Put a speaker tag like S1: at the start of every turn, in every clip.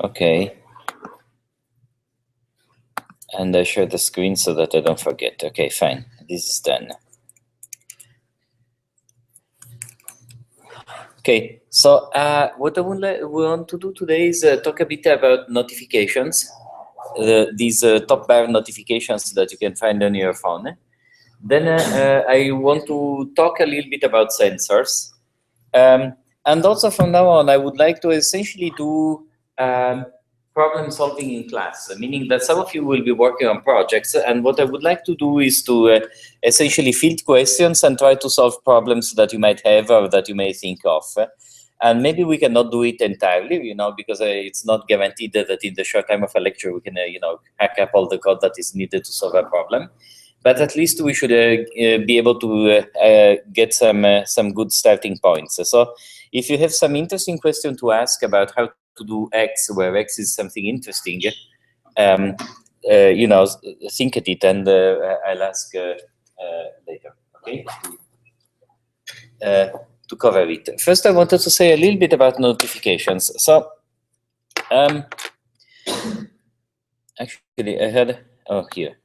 S1: Okay. And I share the screen so that I don't forget. Okay, fine. This is done. Okay, so what I want to do today is talk a bit about notifications, these top bar notifications that you can find on your phone. Then I want to talk a little bit about sensors. And also from now on, I would like to essentially do problem solving in class, meaning that some of you will be working on projects. And what I would like to do is to essentially field questions and try to solve problems that you might have or that you may think of. And maybe we cannot do it entirely, because it's not guaranteed that in the short time of a lecture we can, hack up all the code that is needed to solve a problem. But at least we should be able to get some good starting points. So if you have some interesting question to ask about how to do X, where X is something interesting, think at it, and I'll ask later, okay? To cover it. First, I wanted to say a little bit about notifications. So, actually, I had, here.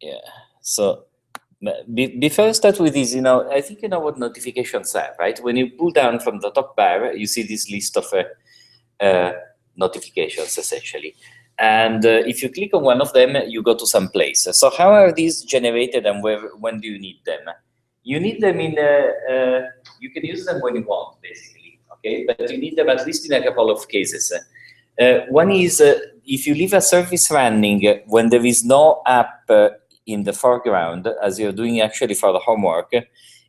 S1: Yeah, so before I start with this, I think you know what notifications are, right? When you pull down from the top bar, you see this list of notifications, essentially. And if you click on one of them, you go to some place. So how are these generated and when do you need them? You need them in, you can use them when you want, basically, okay? But you need them at least in a couple of cases. One is if you leave a service running when there is no app in the foreground, as you're doing actually for the homework,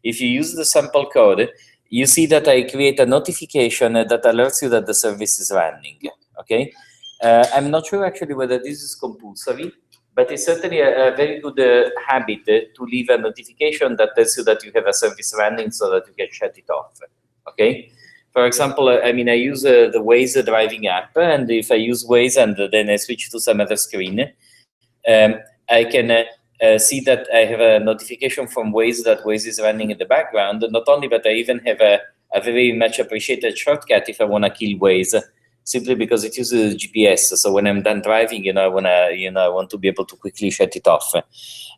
S1: if you use the sample code, you see that I create a notification that alerts you that the service is running, okay? I'm not sure actually whether this is compulsory, but it's certainly a very good habit to leave a notification that tells you that you have a service running so that you can shut it off, okay? For example, I use the Waze driving app, and if I use Waze and then I switch to some other screen, I can see that I have a notification from Waze that Waze is running in the background. Not only, but I even have a very much appreciated shortcut if I want to kill Waze, simply because it uses GPS. So when I'm done driving, I want to be able to quickly shut it off.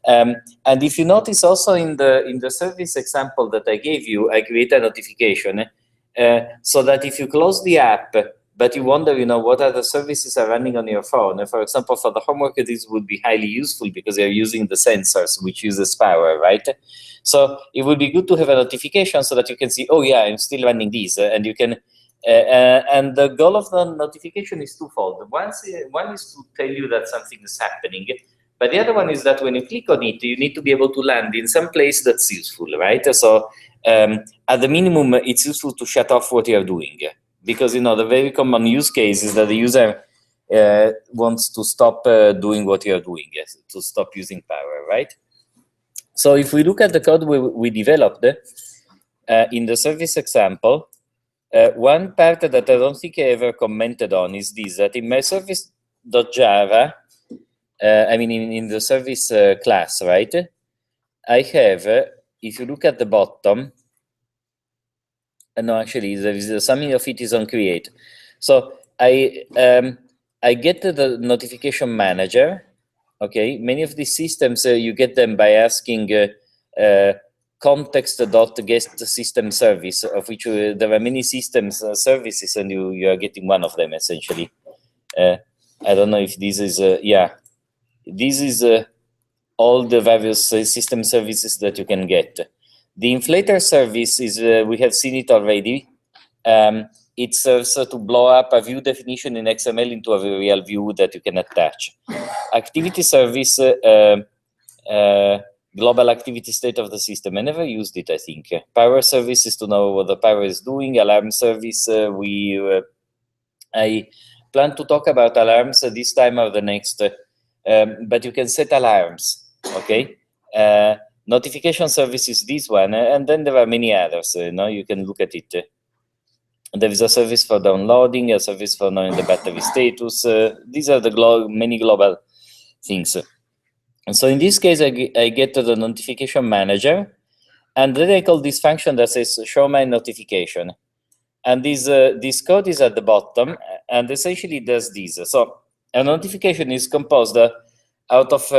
S1: And if you notice also in the service example that I gave you, I create a notification so that if you close the app, but you wonder, what other services are running on your phone. For example, for the homework, this would be highly useful because you're using the sensors, which uses power, right? So it would be good to have a notification so that you can see, oh yeah, I'm still running these, and you can. And the goal of the notification is twofold. One is to tell you that something is happening, but the other one is that when you click on it, you need to be able to land in some place that's useful, right? So at the minimum, it's useful to shut off what you're doing. Because the very common use case is that the user wants to stop doing what you're doing, to stop using power, right? So if we look at the code we developed in the service example, one part that I don't think I ever commented on is this, that in my service.java, in the service class, right, I have, if you look at the bottom, no, actually, there is something of it is on create. So I get the notification manager. Okay, many of these systems you get them by asking context.get system service, of which there are many systems services, and you are getting one of them essentially. I don't know if this is yeah, this is all the various system services that you can get. The inflator service is, we have seen it already. It serves to blow up a view definition in XML into a real view that you can attach. Activity service, global activity state of the system. I never used it, I think. Power service is to know what the power is doing. Alarm service, I plan to talk about alarms this time or the next, but you can set alarms, okay? Notification service is this one, and then there are many others. You can look at it. There is a service for downloading, a service for knowing the battery status. These are the many global things. And so in this case, I get to the notification manager, and then I call this function that says show my notification. and this code is at the bottom, and essentially does this. So a notification is composed out of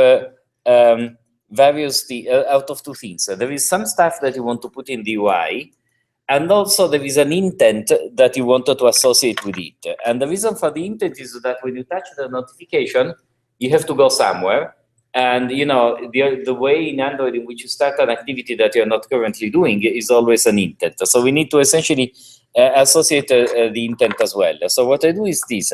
S1: out of two things. There is some stuff that you want to put in the UI, and also there is an intent that you wanted to associate with it. And the reason for the intent is that when you touch the notification, you have to go somewhere. And you know, the way in Android in which you start an activity that you're not currently doing is always an intent. So we need to essentially associate the intent as well. So what I do is this.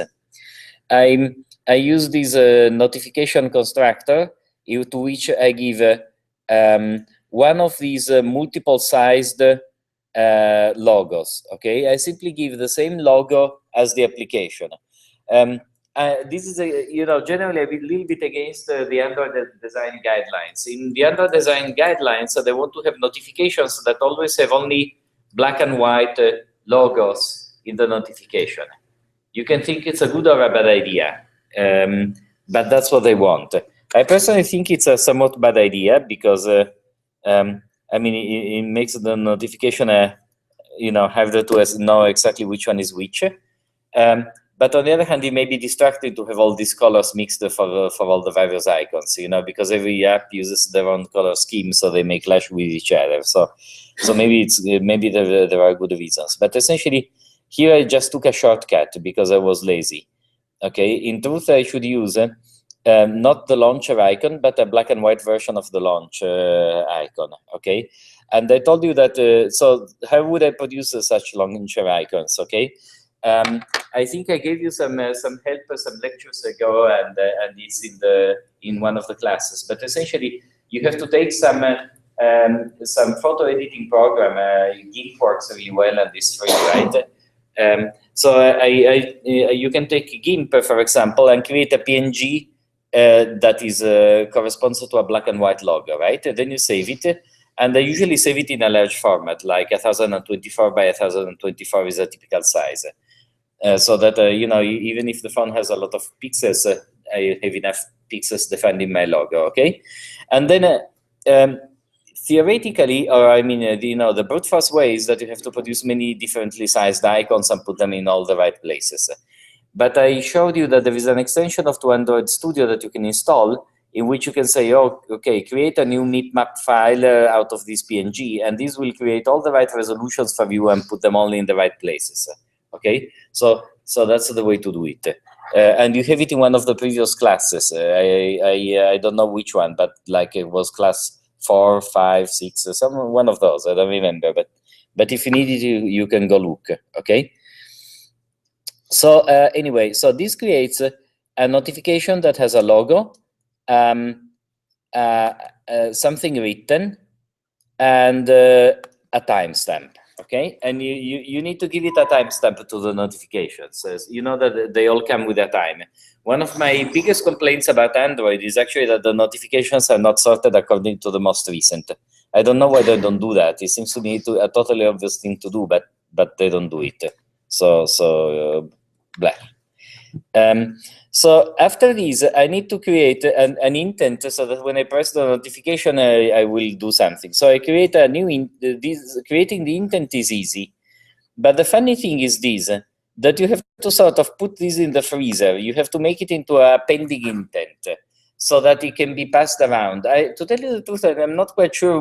S1: I use this notification constructor to which I give one of these multiple sized logos. Okay, I simply give the same logo as the application. This is generally a little bit against the Android design guidelines. In the Android design guidelines, they want to have notifications that always have only black and white logos in the notification. You can think it's a good or a bad idea, but that's what they want. I personally think it's a somewhat bad idea because I mean, it makes the notification, harder to know exactly which one is which. But on the other hand, it may be distracting to have all these colors mixed for all the various icons, because every app uses their own color scheme, so they may clash with each other. So maybe there are good reasons. But essentially, here I just took a shortcut because I was lazy. Okay, in truth, I should use not the launcher icon, but a black and white version of the launch icon. Okay, and I told you that. So how would I produce such launcher icons? Okay. I think I gave you some help some lectures ago, and it's in one of the classes. But essentially, you have to take some photo editing program. GIMP works really well, and it's free, right? So you can take GIMP, for example, and create a PNG that is corresponds to a black and white logo, right? And then you save it. And I usually save it in a large format, like 1024 by 1024 is a typical size. So that, even if the phone has a lot of pixels, I have enough pixels defining my logo, okay? And then theoretically, or I mean, the brute force way is that you have to produce many differently sized icons and put them in all the right places. But I showed you that there is an extension of Android Studio that you can install, in which you can say, oh, okay, create a new map file out of this PNG, and this will create all the right resolutions for you and put them all in the right places. Okay, so that's the way to do it, and you have it in one of the previous classes. I don't know which one, but like it was class 4, 5, 6, one of those. I don't remember, but if you need it, you can go look. Okay. So anyway, so this creates a notification that has a logo, something written, and a timestamp. Okay, and you need to give it a timestamp to the notifications. You know that they all come with a time. One of my biggest complaints about Android is actually that the notifications are not sorted according to the most recent. I don't know why they don't do that. It seems to me a totally obvious thing to do, but they don't do it. So blah. So after this, I need to create an intent so that when I press the notification, I will do something. So I create a new creating the intent is easy. But the funny thing is this, that you have to sort of put this in the freezer. You have to make it into a pending intent so that it can be passed around. To tell you the truth, I'm not quite sure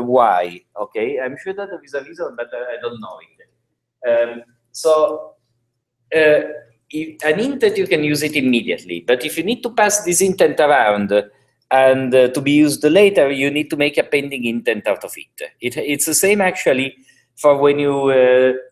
S1: why. Okay, I'm sure that there is a reason, but I don't know it. An intent, you can use it immediately, but if you need to pass this intent around and to be used later, you need to make a pending intent out of it. It's the same actually for when you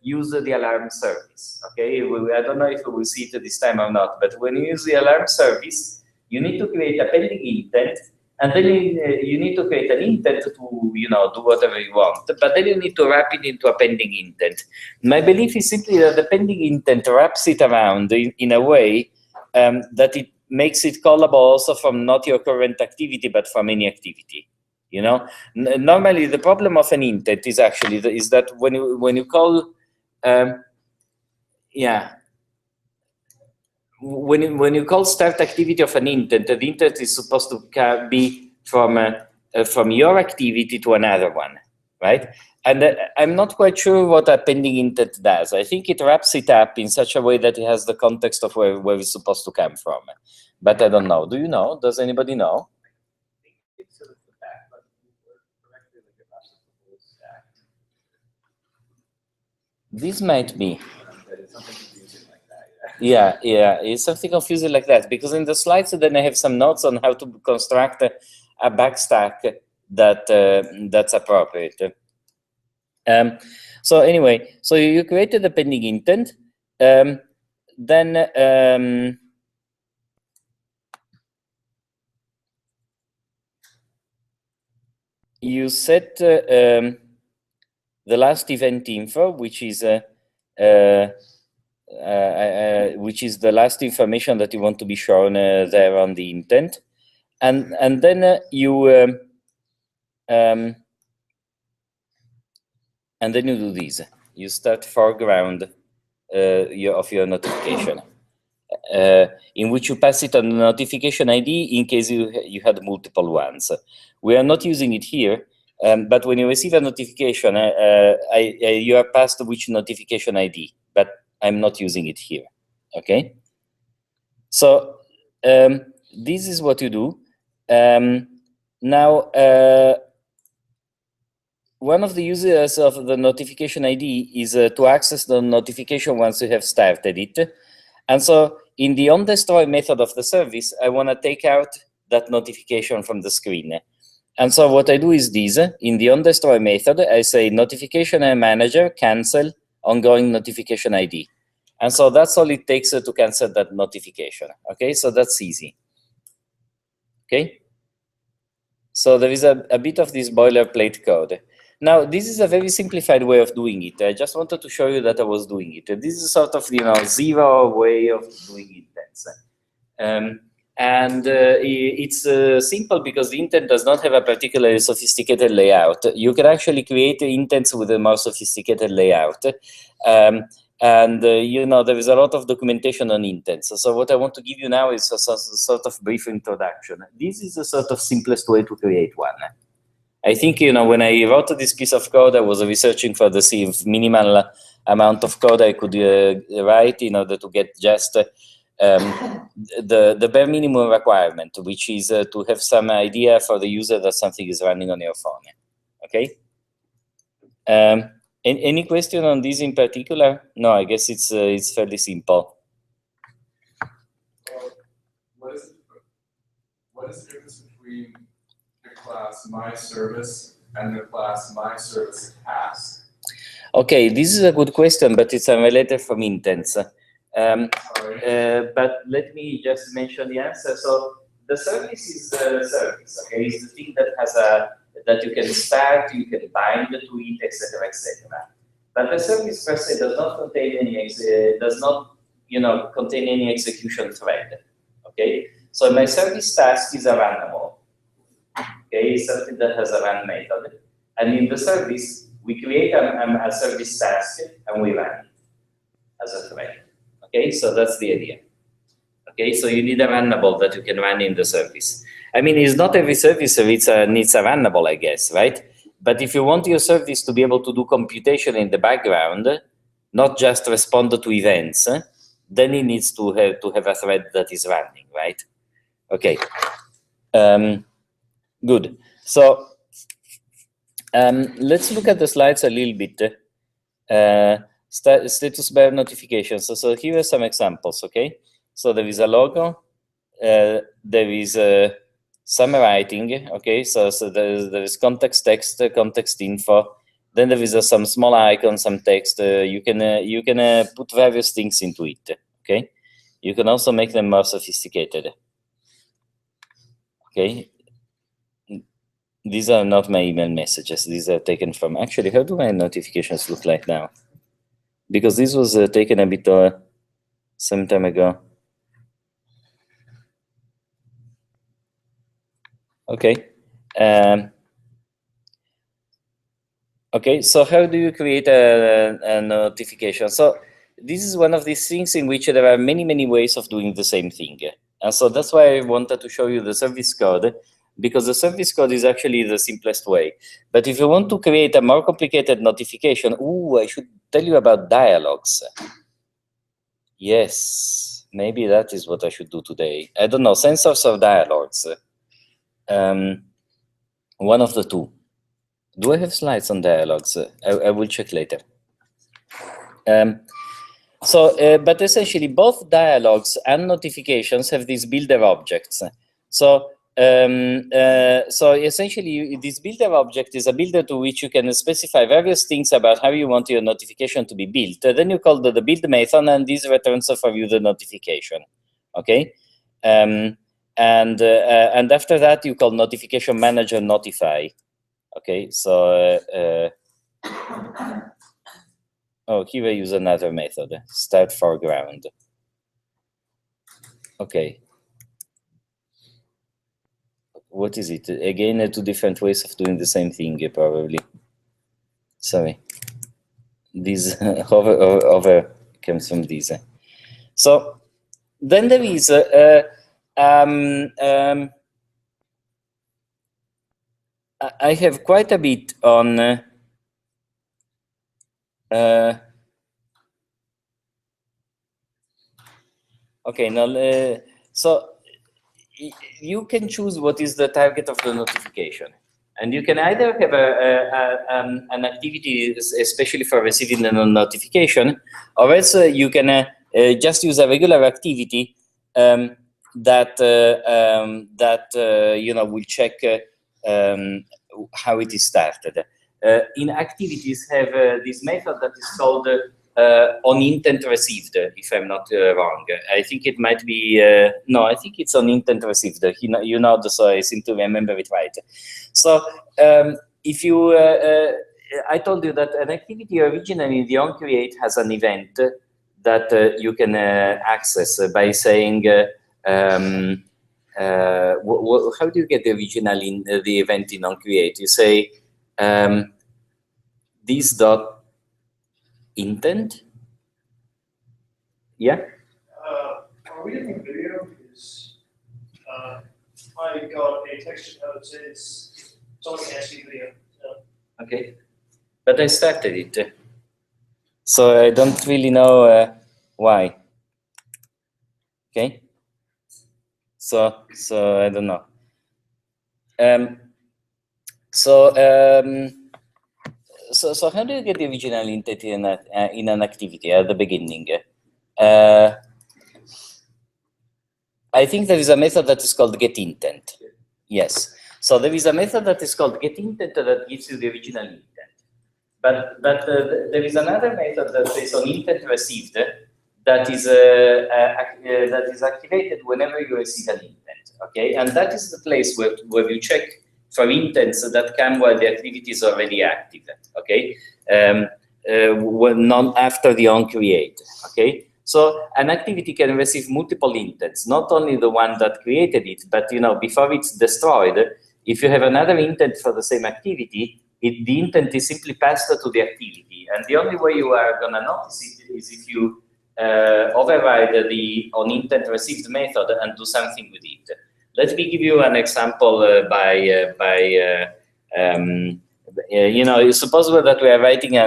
S1: use the alarm service. Okay, I don't know if we will see it this time or not, but when you use the alarm service, you need to create a pending intent, and then you need to create an intent to do whatever you want, but then you need to wrap it into a pending intent. My belief is simply that the pending intent wraps it around in a way that it makes it callable also from not your current activity, but from any activity. Normally the problem of an intent is actually that when you call when you call start activity of an intent, the intent is supposed to be from your activity to another one, right? And I'm not quite sure what appending intent does. I think it wraps it up in such a way that it has the context of where it's supposed to come from. But I don't know. Do you know? Does anybody know? This might be. Yeah, it's something confusing like that, because in the slides then I have some notes on how to construct a backstack that that's appropriate. So anyway, so you created a pending intent, then you set the last event info, which is the last information that you want to be shown there on the intent, and then you do this. You start foreground of your notification, in which you pass it on the notification ID in case you had multiple ones. We are not using it here, but when you receive a notification, you are passed which notification ID, but I'm not using it here. Okay. So this is what you do. Now, one of the uses of the notification ID is to access the notification once you have started it. And so in the onDestroy method of the service, I want to take out that notification from the screen. And so what I do is this. In the onDestroy method, I say notification manager cancel ongoing notification ID. And so that's all it takes to cancel that notification. Okay, so that's easy. Okay. So there is a bit of this boilerplate code. Now, this is a very simplified way of doing it. I just wanted to show you that I was doing it. This is sort of, zero way of doing intents. It's simple because the intent does not have a particularly sophisticated layout. You can actually create intents with a more sophisticated layout. There is a lot of documentation on intents. So what I want to give you now is a sort of brief introduction. This is the sort of simplest way to create one. I think, when I wrote this piece of code, I was researching for the minimal amount of code I could write in order to get just the bare minimum requirement, which is to have some idea for the user that something is running on your phone. Okay. Any question on this in particular? No, I guess it's fairly simple.
S2: What is the difference between the class myService and the class myServiceTask?
S1: Okay, this is a good question, but it's unrelated from intents. But let me just mention the answer. So the service is the service. Okay, it's the thing that has that you can start, you can bind to it, etc., etc. But the service per se does not contain any contain any execution thread. Okay, so my service task is a runnable. Okay, something that has a run method, and in the service we create a service task and we run it as a thread. Okay, so that's the idea. Okay, so you need a runnable that you can run in the service. I mean, it's not every service needs a runnable, I guess, right? But if you want your service to be able to do computation in the background, not just respond to events, then it needs to have a thread that is running, right? Okay. Good. So let's look at the slides a little bit. Status bar notifications. So here are some examples. Okay. So there is a logo. There is some writing. Okay. So there is context text, context info. Then there is some small icon, some text. You can put various things into it. Okay. You can also make them more sophisticated. Okay. These are not my email messages. These are taken from, actually, how do my notifications look like now? Because this was taken a bit some time ago. Okay. Okay, so how do you create a notification? So this is one of these things in which there are many, many ways of doing the same thing. And so that's why I wanted to show you the service code, because the service code is actually the simplest way. But if you want to create a more complicated notification, I should tell you about dialogues. Yes, maybe that is what I should do today. I don't know, sensors or dialogues. One of the two. Do I have slides on dialogues? I will check later. But essentially, both dialogues and notifications have these builder objects. So essentially, this builder object is a builder to which you can specify various things about how you want your notification to be built. Then you call the build method, and this returns for you the notification. Okay, and after that you call notification manager notify. Okay, so here I use another method, start foreground. Okay. What is it? Again, two different ways of doing the same thing, probably. Sorry. This over comes from this. So then there is I have quite a bit on okay, now so you can choose what is the target of the notification, and you can either have an activity especially for receiving the notification, or else you can just use a regular activity that will check how it is started. In activities have this method that is called on intent received, if I'm not wrong. I think it might be, no, I think it's on intent received. You know, so I seem to remember it right. So if you, I told you that an activity originally in the onCreate has an event that you can access by saying, how do you get the original in the event in onCreate? You say this dot intent. Yeah.
S3: Are we in the video? Because I got a text that says someone can't see video. So.
S1: Okay, but I started it, so I don't really know why. Okay. So I don't know. So how do you get the original intent in an activity at the beginning? I think there is a method that is called getIntent. Yes. So there is a method that is called getIntent that gives you the original intent. But there is another method that says on intent received that is activated whenever you receive an intent. Okay, and that is the place where you check for intents that come while the activity is already active. Okay, not after the onCreate. Okay. So an activity can receive multiple intents, not only the one that created it, but before it's destroyed, if you have another intent for the same activity, the intent is simply passed to the activity. And the only way you are going to notice it is if you override the onIntent received method and do something with it. Let me give you an example suppose that we are writing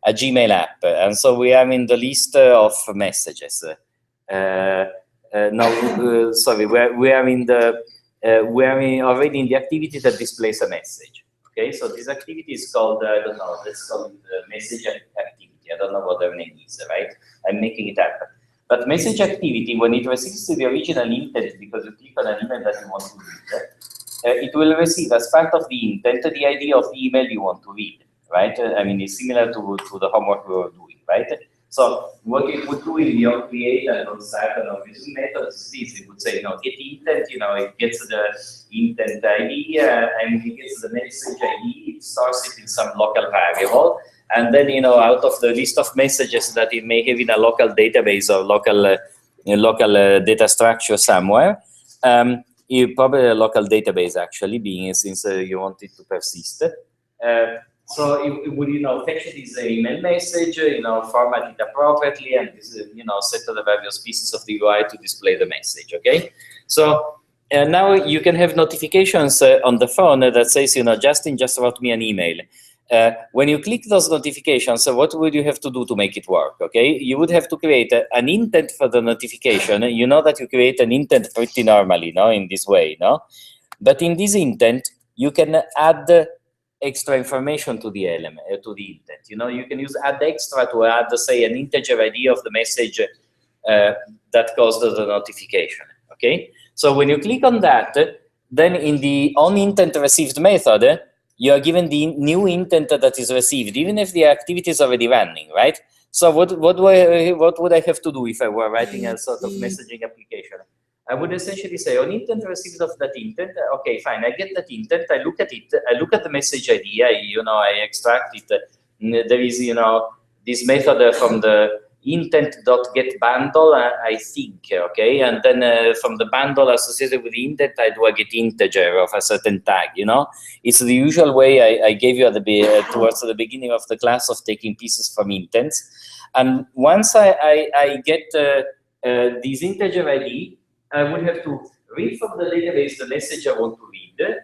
S1: a Gmail app, and so we are in the list of messages. Sorry, we are already in the activity that displays a message. Okay, so this activity is called, I don't know, let's call it message activity. I don't know what their name is, right? I'm making it up. But message activity, when it receives the original intent, because you click on an email that you want to read, it will receive as part of the intent the ID of the email you want to read, right? I mean, it's similar to the homework we were doing, right? So what it would do in the onCreate and on start and on resume methods is this. It would say, getIntent, it gets the intent ID, and it gets the message ID, it stores it in some local variable. And then, out of the list of messages that it may have in a local database or local data structure somewhere, probably a local database actually, being since you want it to persist. So it would, fetch this email message, format it appropriately, and set the various pieces of the UI to display the message. Okay. So And now you can have notifications on the phone that says, Justin just wrote me an email. When you click those notifications, what would you have to do to make it work? Okay, you would have to create an intent for the notification. You know that you create an intent pretty normally, no, in this way, no? But in this intent, you can add extra information to the element, to the intent. You can use add extra to add, say, an integer ID of the message that caused the notification. Okay, so when you click on that, then in the onIntentReceived method, you are given the new intent that is received, even if the activity is already running, right? So what would I have to do if I were writing a sort of messaging application? I would essentially say on intent received of that intent. Okay, fine. I get that intent. I look at it. I look at the message ID. I extract it. There is this method from the intent.getBundle, I think, okay, and then from the bundle associated with the intent, I do a get integer of a certain tag. It's the usual way I gave you at towards the beginning of the class of taking pieces from intents. And once I get this integer ID, I would have to read from the database the message I want to read,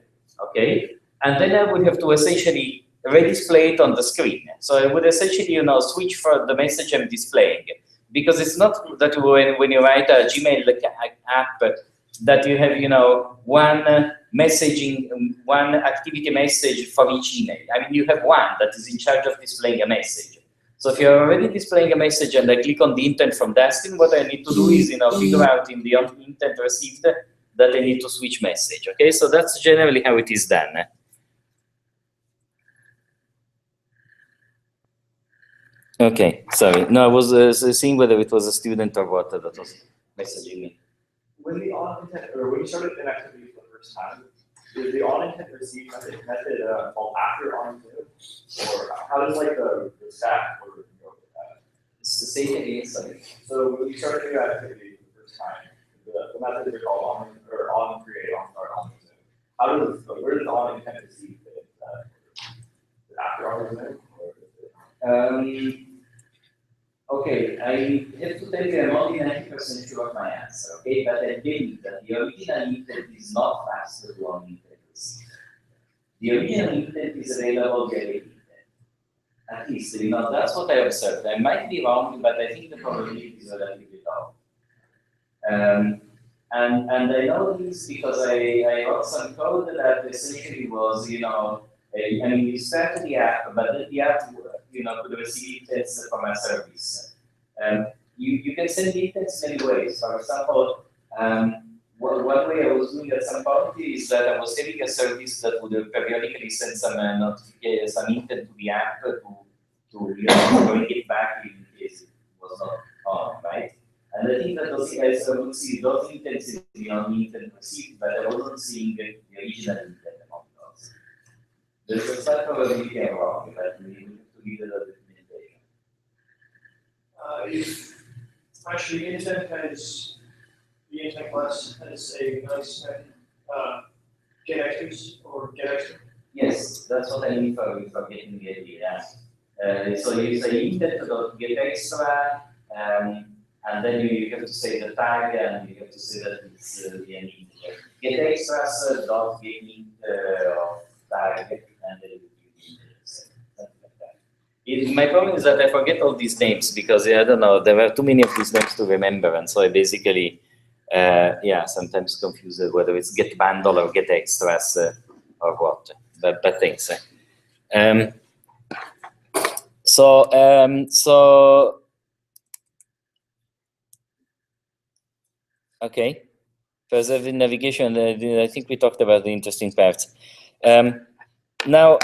S1: okay, and then I would have to essentially redisplay it on the screen. So I would essentially, switch for the message I'm displaying, because it's not that when you write a Gmail app that you have, one activity message for each email. I mean, you have one that is in charge of displaying a message. So if you're already displaying a message and I click on the intent from Dustin, what I need to do is, figure out in the intent received that I need to switch message. Okay, so that's generally how it is done. Okay, sorry. No, I was seeing whether it was a student or what that was messaging me.
S4: When the onIntent, or when you started an activity for the first time, is the onIntent receive method called after onIntent, or how does the stack order go with that?
S1: It's the same again, sorry.
S4: So when you start a new activity for the first time, the methods are called onCreate, onStart, onResume. Where does the onIntent receive fit? After onResume?
S1: Okay, I have to tell you I'm only 90% sure of my answer, okay? But I believe that the original intent is not faster to onIntent receive. The original intent is available via intent. At least, that's what I observed. I might be wrong, but I think the probability is relatively low. And I know this because I wrote some code that essentially was, I mean, you start the app, but then the app, could receive intents from a service. You can send intents many ways. For example, one way I was doing at some point is that I was having a service that would periodically send some notification, some intent to the app to bring it back in case it was not on, right? And I think that those guys would see those intents in the onIntent received, but I wasn't seeing the original intent among those. There's a slight probability I'm wrong, but we need to leave it as documentation.
S3: Actually, the intent class has a nice get extras or get extra.
S1: Yes, that's what I mean for getting the idea. So you say intent.get extra, and then you have to say the tag, and you have to say that it's the integer. Get extras dot get int of tag, and then my problem is that I forget all these names because I don't know, there are too many of these names to remember, and so I basically, sometimes confuse it whether it's get bundle or get extras or what. But thanks. Okay. Preserve the navigation. I think we talked about the interesting parts. Now.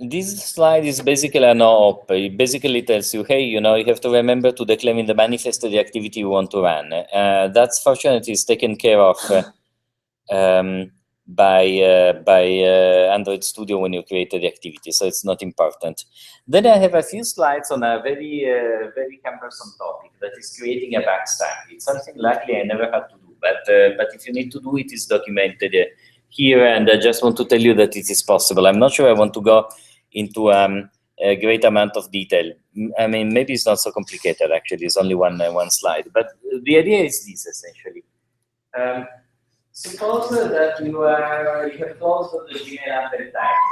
S1: This slide is basically an op. It basically tells you, hey, you have to remember to declare in the manifest the activity you want to run. That's fortunately is taken care of by Android Studio when you create the activity, so it's not important. Then I have a few slides on a very very cumbersome topic that is creating a backstack. It's something luckily I never had to do, but if you need to do it, it's documented here, and I just want to tell you that it is possible. I'm not sure I want to go into a great amount of detail. I mean, maybe it's not so complicated, actually. It's only one slide. But the idea is this, essentially. Suppose that you have closed the Gmail app at time,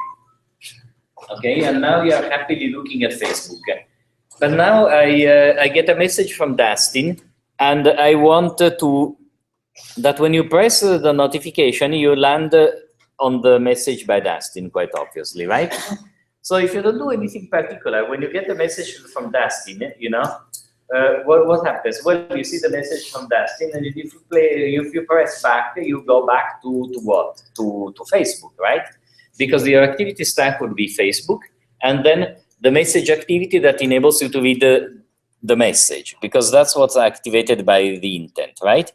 S1: okay, and now you are happily looking at Facebook. But now I get a message from Dustin, and I want that when you press the notification, you land on the message by Dustin, quite obviously, right? So if you don't do anything particular, when you get the message from Dustin, you know, what happens? Well, you see the message from Dustin, and if you press back, you go back to what? To Facebook, right? Because your activity stack would be Facebook, and then the message activity that enables you to read the message, because that's what's activated by the intent, right?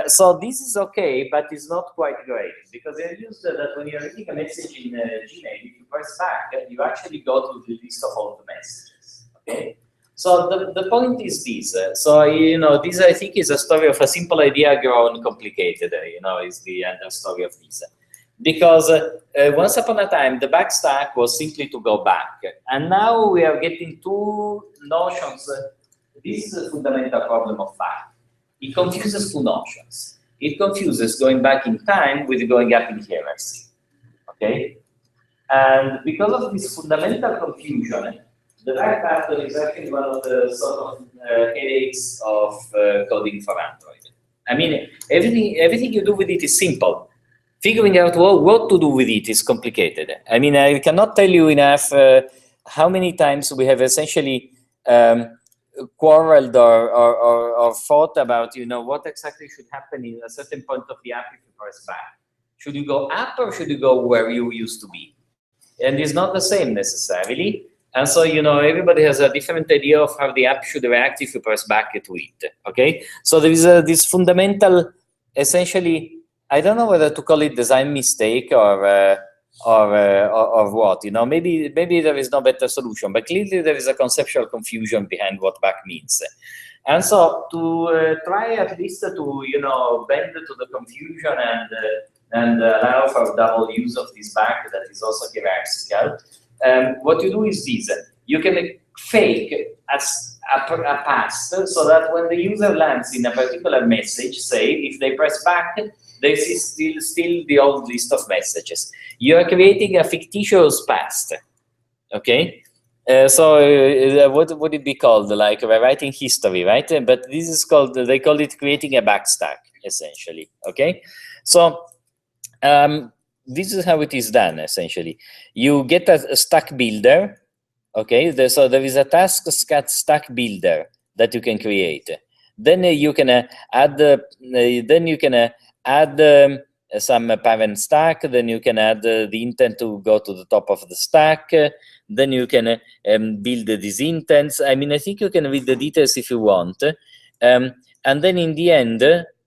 S1: So this is okay, but it's not quite great, because I used that when you're reading a message in Gmail, if you press back, you actually go to the list of all the messages, okay? So the point is this. So, you know, this I think is a story of a simple idea grown complicated, you know, is the end story of this. Because once upon a time, the backstack was simply to go back. And now we are getting two notions. This is a fundamental problem of fact. It confuses two notions. It confuses going back in time with going up in hierarchy. Okay? And because of this fundamental confusion, the back pattern is actually one of the sort of headaches of coding for Android. I mean, everything you do with it is simple. Figuring out what to do with it is complicated. I mean, I cannot tell you enough how many times we have essentially quarreled or thought about, you know, what exactly should happen in a certain point of the app if you press back. Should you go up or should you go where you used to be? And it's not the same necessarily. And so, you know, everybody has a different idea of how the app should react if you press back to it, okay? So there is this fundamental, essentially, I don't know whether to call it design mistake or what, you know, maybe there is no better solution, but clearly there is a conceptual confusion behind what back means. And so to try at least to, you know, bend to the confusion and allow for double use of this back that is also hierarchical, what you do is this. You can fake a pass so that when the user lands in a particular message, say, if they press back, they see still the old list of messages. You are creating a fictitious past, okay? What would it be called? Like rewriting history, right? But this is called, they call it creating a backstack, essentially, okay? So this is how it is done, essentially. You get a stack builder, okay? So there is a task stack builder that you can create. Then you can add some parent stack, then you can add the intent to go to the top of the stack, then you can build these intents. I mean, I think you can read the details if you want. And then in the end,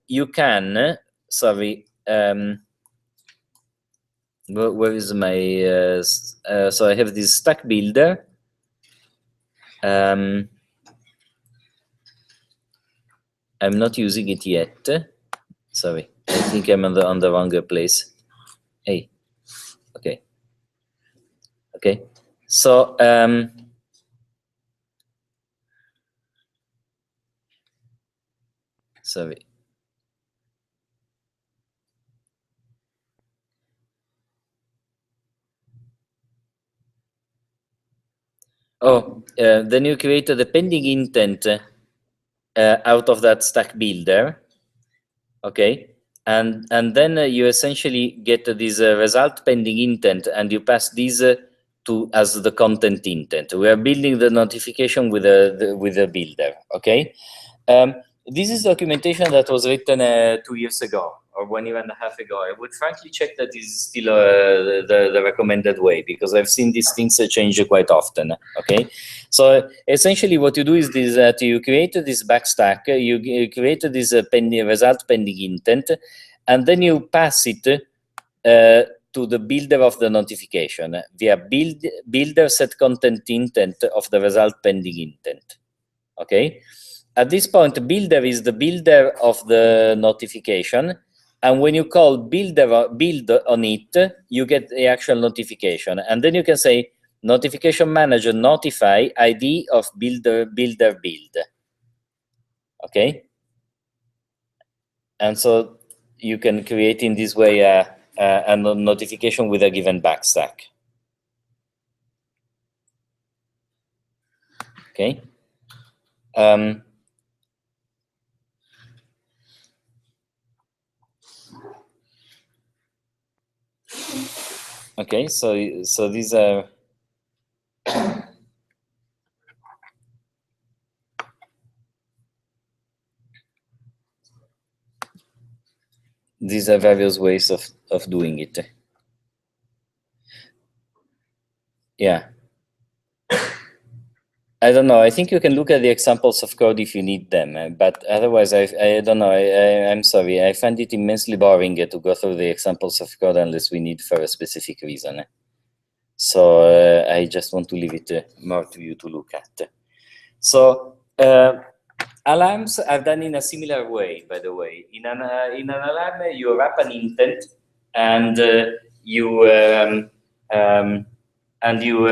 S1: you can, sorry, where is my, so I have this stack builder. I'm not using it yet. Sorry, I think I'm on the wrong place. Hey, okay. Okay, so sorry. Oh, then you create the pending intent out of that stack builder. Okay, and then you essentially get this result pending intent, and you pass these to as the content intent. We are building the notification with a builder. Okay, this is documentation that was written 2 years ago or 1.5 years ago. I would frankly check that this is still the recommended way, because I've seen these things change quite often. Okay, so essentially what you do is this, that you create this backstack, you create this pending result pending intent, and then you pass it to the builder of the notification via builder set content intent of the result pending intent. Okay. At this point, builder is the builder of the notification, and when you call build on it, you get the actual notification, and then you can say notification manager notify ID of builder build. Okay. And so you can create in this way a notification with a given backstack. Okay. Okay, so these are various ways of doing it. Yeah. I don't know. I think you can look at the examples of code if you need them, but otherwise, I don't know. I'm sorry. I find it immensely boring to go through the examples of code unless we need for a specific reason. So I just want to leave it more to you to look at. So alarms are done in a similar way, by the way. In an alarm, you wrap an intent, and you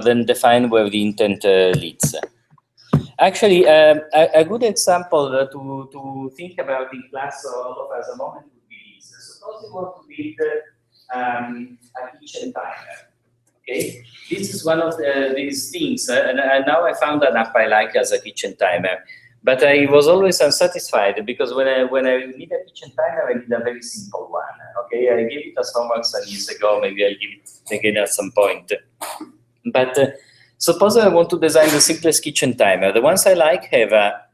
S1: then define where the intent leads. Actually, a good example to think about in class all of us a moment would be this. Suppose you want to build a kitchen timer. Okay, this is one of these things, and now I found an app I like as a kitchen timer. But I was always unsatisfied because when I need a kitchen timer, I need a very simple one. Okay, I gave it as homework some years ago. Maybe I'll give it again at some point. But suppose I want to design the simplest kitchen timer. The ones I like have a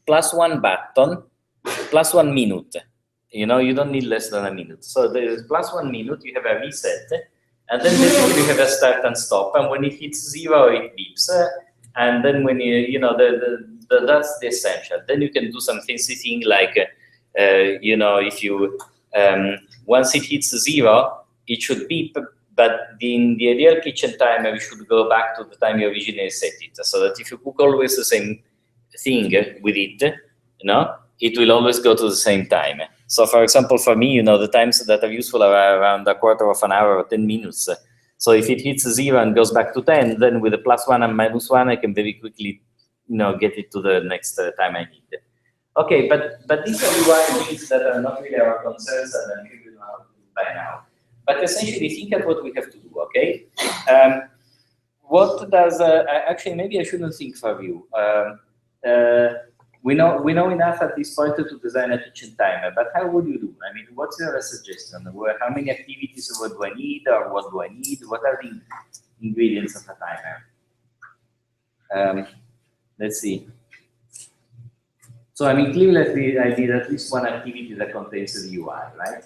S1: +1 button, +1 minute. You know, you don't need less than a minute. So there's +1 minute. You have a reset. And then basically you have a start and stop, and when it hits 0, it beeps. And then when that's the essential. Then you can do some fancy thing like, if you once it hits 0, it should beep. But in the ideal kitchen timer, you should go back to the time you originally set it, so that if you cook always the same thing with it, it will always go to the same time. So for example, for me, the times that are useful are around a quarter of an hour or 10 minutes. So if it hits 0 and goes back to 10, then with the +1 and -1, I can very quickly, get it to the next time I need. Okay, but these are UI things that are not really our concerns, and I'm sure you know how to do by now. But essentially, think at what we have to do. Okay, what does actually? Maybe I shouldn't think for you. We know enough at this point to design a kitchen timer, but how would you do? I mean, what's your suggestion? How many activities do I need, or what do I need? What are the ingredients of a timer? Let's see. So I mean, clearly I need at least one activity that contains the UI, right?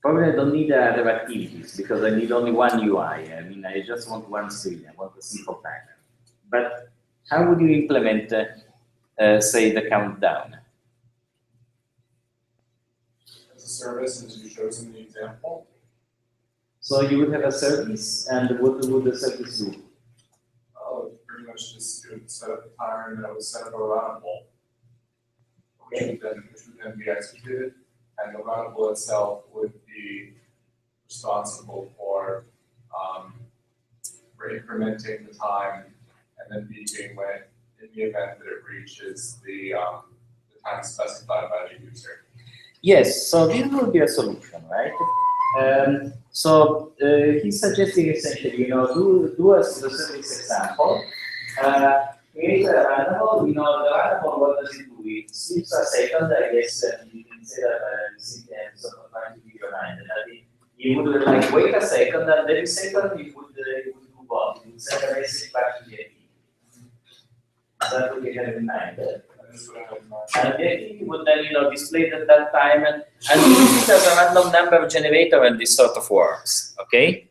S1: Probably I don't need other activities because I need only one UI. I mean, I just want one screen. I want a simple timer. But how would you implement, say, the countdown?
S2: As a service, as you showed in the example.
S1: So you would have a service, and what would the service do?
S2: Pretty much just set up the timer, and that would set up a runnable, which would then be executed, and the runnable itself would be responsible for incrementing the time and then beeping when, in the event that it reaches the time specified by the user. Yes, so this would be a solution, right? He's suggesting essentially, do as the service example. Create a runnable. The runnable, what does it do? It sleeps a second, I guess. You can say that sort of trying to give your mind. It would wait a second, and every second it would do what? It would send a message back to the activity. That would be have in mind. And the activity would then, display at that time, and use it as a random number generator, and this sort of works. Okay,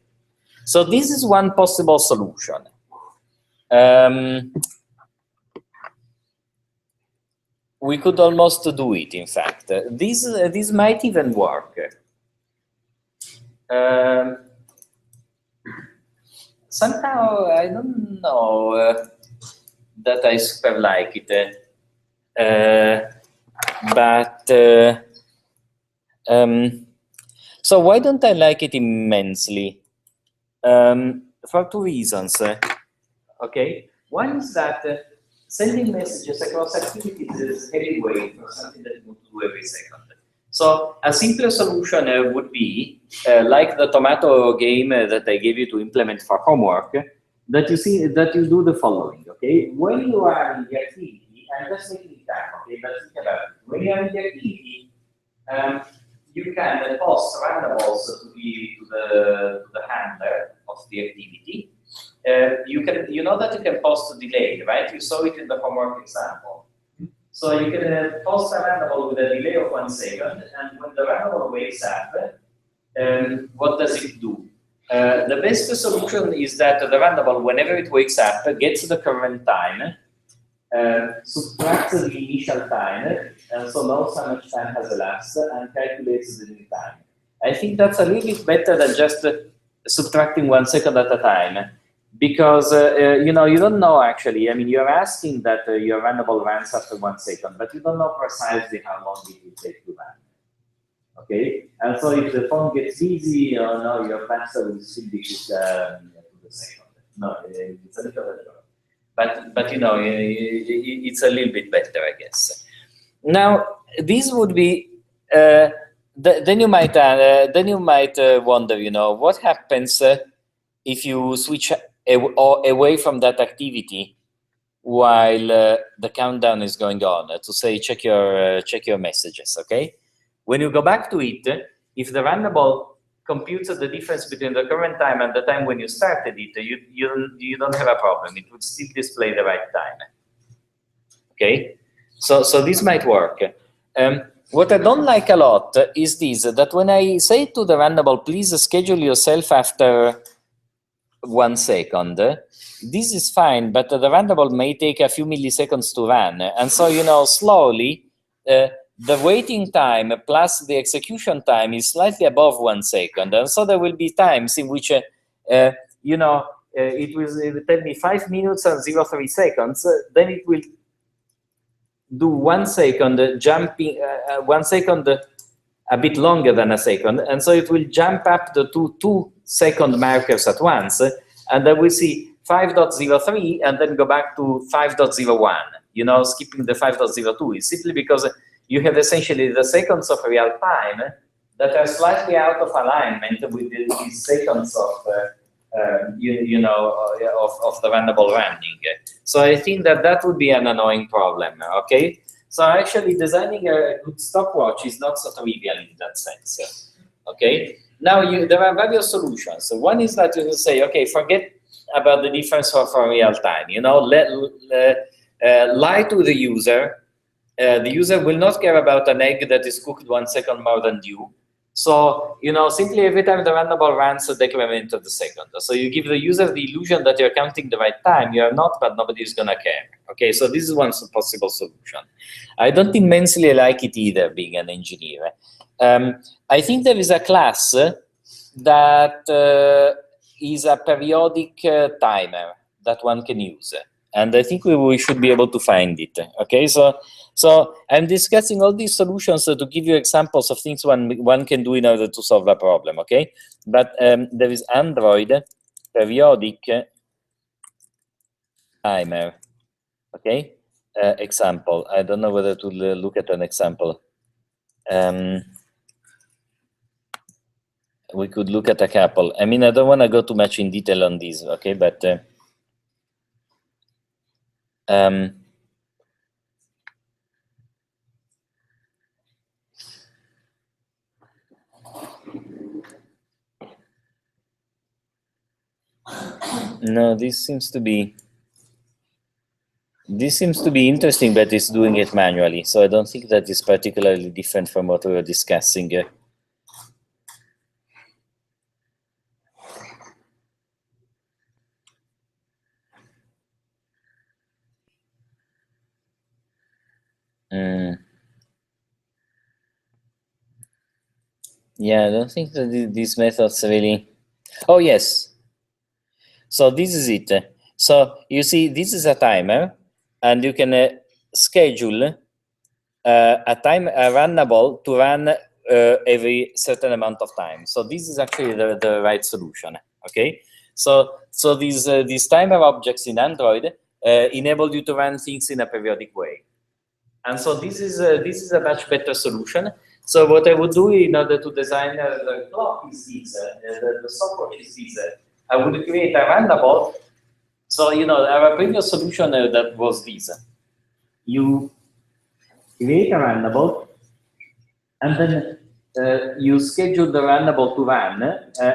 S2: so this is one possible solution. We could almost do it. In fact, this might even work. Somehow I don't know that I super like it. So why don't I like it immensely? For two reasons. Okay, one is that
S1: sending messages across activities is heavyweight for something that you want to do every second. So a simpler solution would be like the tomato game that I gave you to implement for homework. That you do the following. Okay, when you are in the activity, and just making time. Okay, but think about it. When you are in the activity, you can post randoms to the handler of the activity. You know that you can post a delay, right? You saw it in the homework example. So you can post a random with a delay of 1 second, and when the random wakes up, what does it do? The best solution is that the random, whenever it wakes up, gets the current time, subtracts the initial time, and so knows how much time has elapsed, and calculates the new time. I think that's a little bit better than just subtracting 1 second at a time, because you know, you don't know actually. I mean, you're asking that your runnable runs after 1 second, but you don't know precisely how long it will take to run. Okay, and so if the phone gets busy, no, your answer will still be to the second. No, it's a little bit, but you know, it's a little bit better, I guess. Now, this would be. Then you might wonder, you know, what happens if you switch away from that activity while the countdown is going on to say check your messages. Okay, when you go back to it, if the runnable computes the difference between the current time and the time when you started it, you don't have a problem. It would still display the right time. Okay, so this might work. What I don't like a lot is this, that when I say to the runnable, please schedule yourself after 1 second, this is fine, but the runnable may take a few milliseconds to run. And so, you know, slowly, the waiting time plus the execution time is slightly above 1 second. And so there will be times in which, you know, it will tell me 5 minutes and 0.3 seconds, then it will do 1 second jumping, 1 second a bit longer than a second, and so it will jump up the two second markers at once, and then we see 5.03 and then go back to 5.01, you know, skipping the 5.02 is simply because you have essentially the seconds of real time that are slightly out of alignment with these seconds of you know, of the runnable running. So I think that would be an annoying problem. Okay, so actually designing a good stopwatch is not so trivial in that sense. Okay, now there are various solutions. One is that you will say, okay, forget about the difference for real time. You know, lie to the user. The user will not care about an egg that is cooked 1 second more than due. So, you know, simply every time the runnable runs, decrement of the second. So you give the user the illusion that you're counting the right time. You are not, but nobody is going to care. Okay, so this is one possible solution. I don't immensely like it either, being an engineer. I think there is a class that is a periodic timer that one can use. And I think we should be able to find it. Okay, so I'm discussing all these solutions to give you examples of things one can do in order to solve a problem. Okay, but there is Android periodic timer. Okay, example. I don't know whether to look at an example. We could look at a couple. I mean, I don't want to go too much in detail on these. Okay, but no, this seems to be interesting, but it's doing it manually. So I don't think that is particularly different from what we were discussing. Yeah, I don't think that these methods really. Oh yes. So this is it. So you see, this is a timer, and you can schedule a runnable to run every certain amount of time. So this is actually the right solution. Okay. So these timer objects in Android enable you to run things in a periodic way. And so this is a much better solution. So what I would do in order to design the clock is this, the stopwatch is this. I would create a roundabout. So, you know, our previous solution that was this. You create a roundabout, and then you schedule the roundabout to run,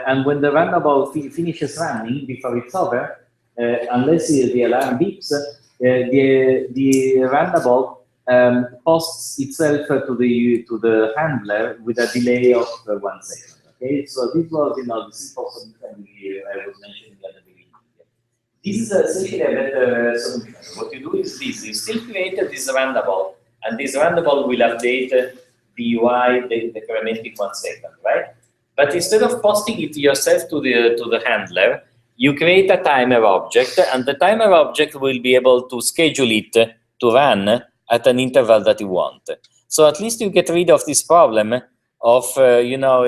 S1: and when the roundabout finishes running, before it's over, unless the alarm beeps, the roundabout posts itself to the handler with a delay of 1 second. Okay, so this was, you know, the simple solution I was mentioning at the beginning. This is essentially a better solution. What you do is this: you still create this roundabout, and this roundabout will update the UI decrementing 1 second, right? But instead of posting it yourself to the handler, you create a timer object, and the timer object will be able to schedule it to run at an interval that you want. So at least you get rid of this problem of you know,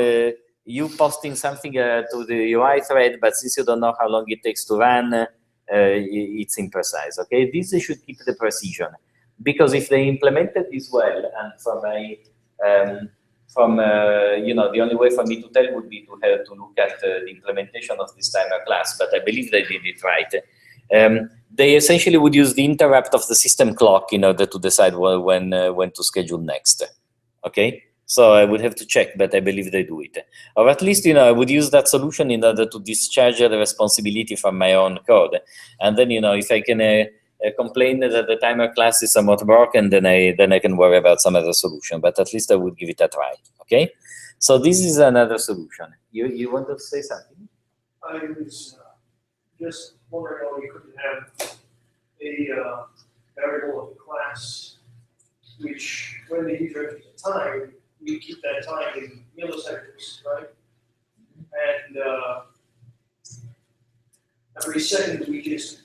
S1: you posting something to the UI thread, but since you don't know how long it takes to run, it's imprecise. Okay, this should keep the precision, because if they implemented this well, and you know, the only way for me to tell would be to have to look at the implementation of this timer class, but I believe they did it right. They essentially would use the interrupt of the system clock in order to decide when to schedule next. Okay, so I would have to check, but I believe they do it. Or at least, you know, I would use that solution in order to discharge the responsibility from my own code. And then, you know, if I can complain that the timer class is somewhat broken, then I can worry about some other solution. But at least I would give it a try. Okay, so this is another solution. You want to say something?
S3: I was just wondering how you couldn't have a variable of the class, which when the user enters the time, we keep that time in milliseconds, right? And every second we just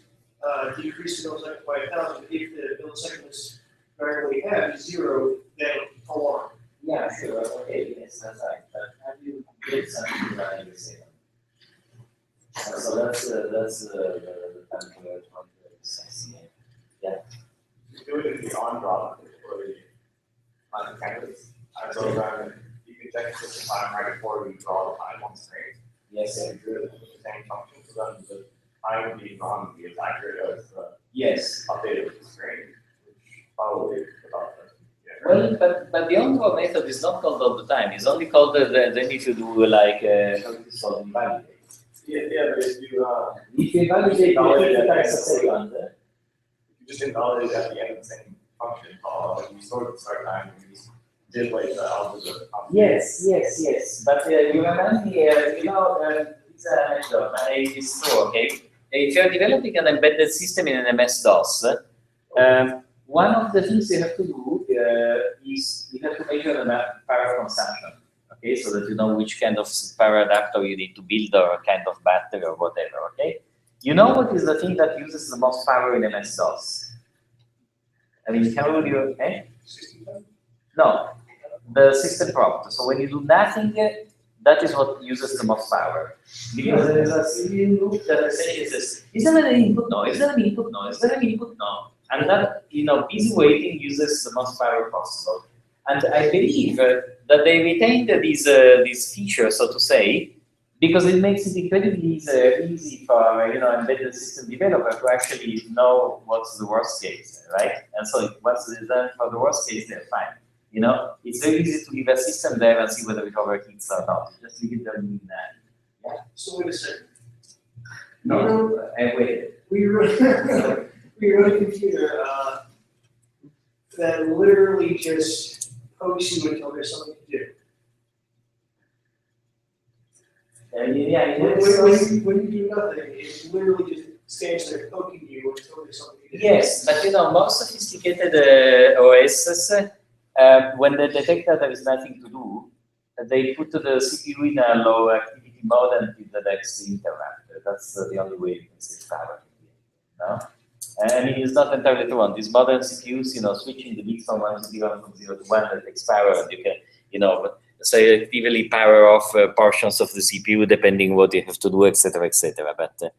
S3: decrease the millisecond by 1,000. If the milliseconds variable we have is 0, then it'll prolong.
S2: Yeah, sure. Okay, yes, that's right. But have you did something that you say? So that's the template of the yeah.
S4: You do it in the on draw on the canvas. So you can check the time right before you draw the time on the screen.
S2: Yes.
S4: And you do it with the same function, so then the time being drawn will be as accurate as the
S2: Yes.
S4: updated with the screen, which probably without the
S2: Well, but the on-draw method is not called all the time. It's only called then if you do like how it is called invalidate.
S4: yeah, but if you
S2: Invalidate 50 times a second.
S4: you just invalidate at the end of the same function call, and you store the start time and you did like the algorithm.
S2: Yes. But you remind me, you know, it's an anecdote, and it's true, okay? If you're developing an embedded system in an MS-DOS, one of the things you have to do is you have to measure the power consumption, okay? So that you know which kind of power adapter you need to build, or a kind of battery or whatever, okay? You know what is the thing that uses the most power in MS-DOS? I mean, how would you, No, the system prompt. So when you do nothing, that is what uses the most power. Because there is a civil loop that essentially says, is there an input? No. Is there an input? No. Is there an input? No. And that, you know, busy waiting uses the most power possible. And I believe that they retained these features, so to say, because it makes it incredibly easy for, you know, embedded system developer to actually know what's the worst case, right? And so once it's done for the worst case, they're fine. You know, it's very easy to leave a system there and see whether it overheats or not. Just leave it there in that. Yeah.
S3: So wait a second.
S2: No, I waited.
S3: We wrote a computer that literally just pokes you until there's something to do.
S2: Yeah,
S3: When you do nothing, it literally just stands there poking you until there's something to do.
S2: yes, but you know, more sophisticated OSs, when they detect that there is nothing to do, they put the CPU in a low activity mode until the next interrupt. That's the only way you can save power. No? I mean, it's not entirely true. These modern CPUs, you know, switching the bits from 1 to 0 from 0 to 1, that takes power, and you can, you know, selectively power off portions of the CPU depending what you have to do, etc., etc. But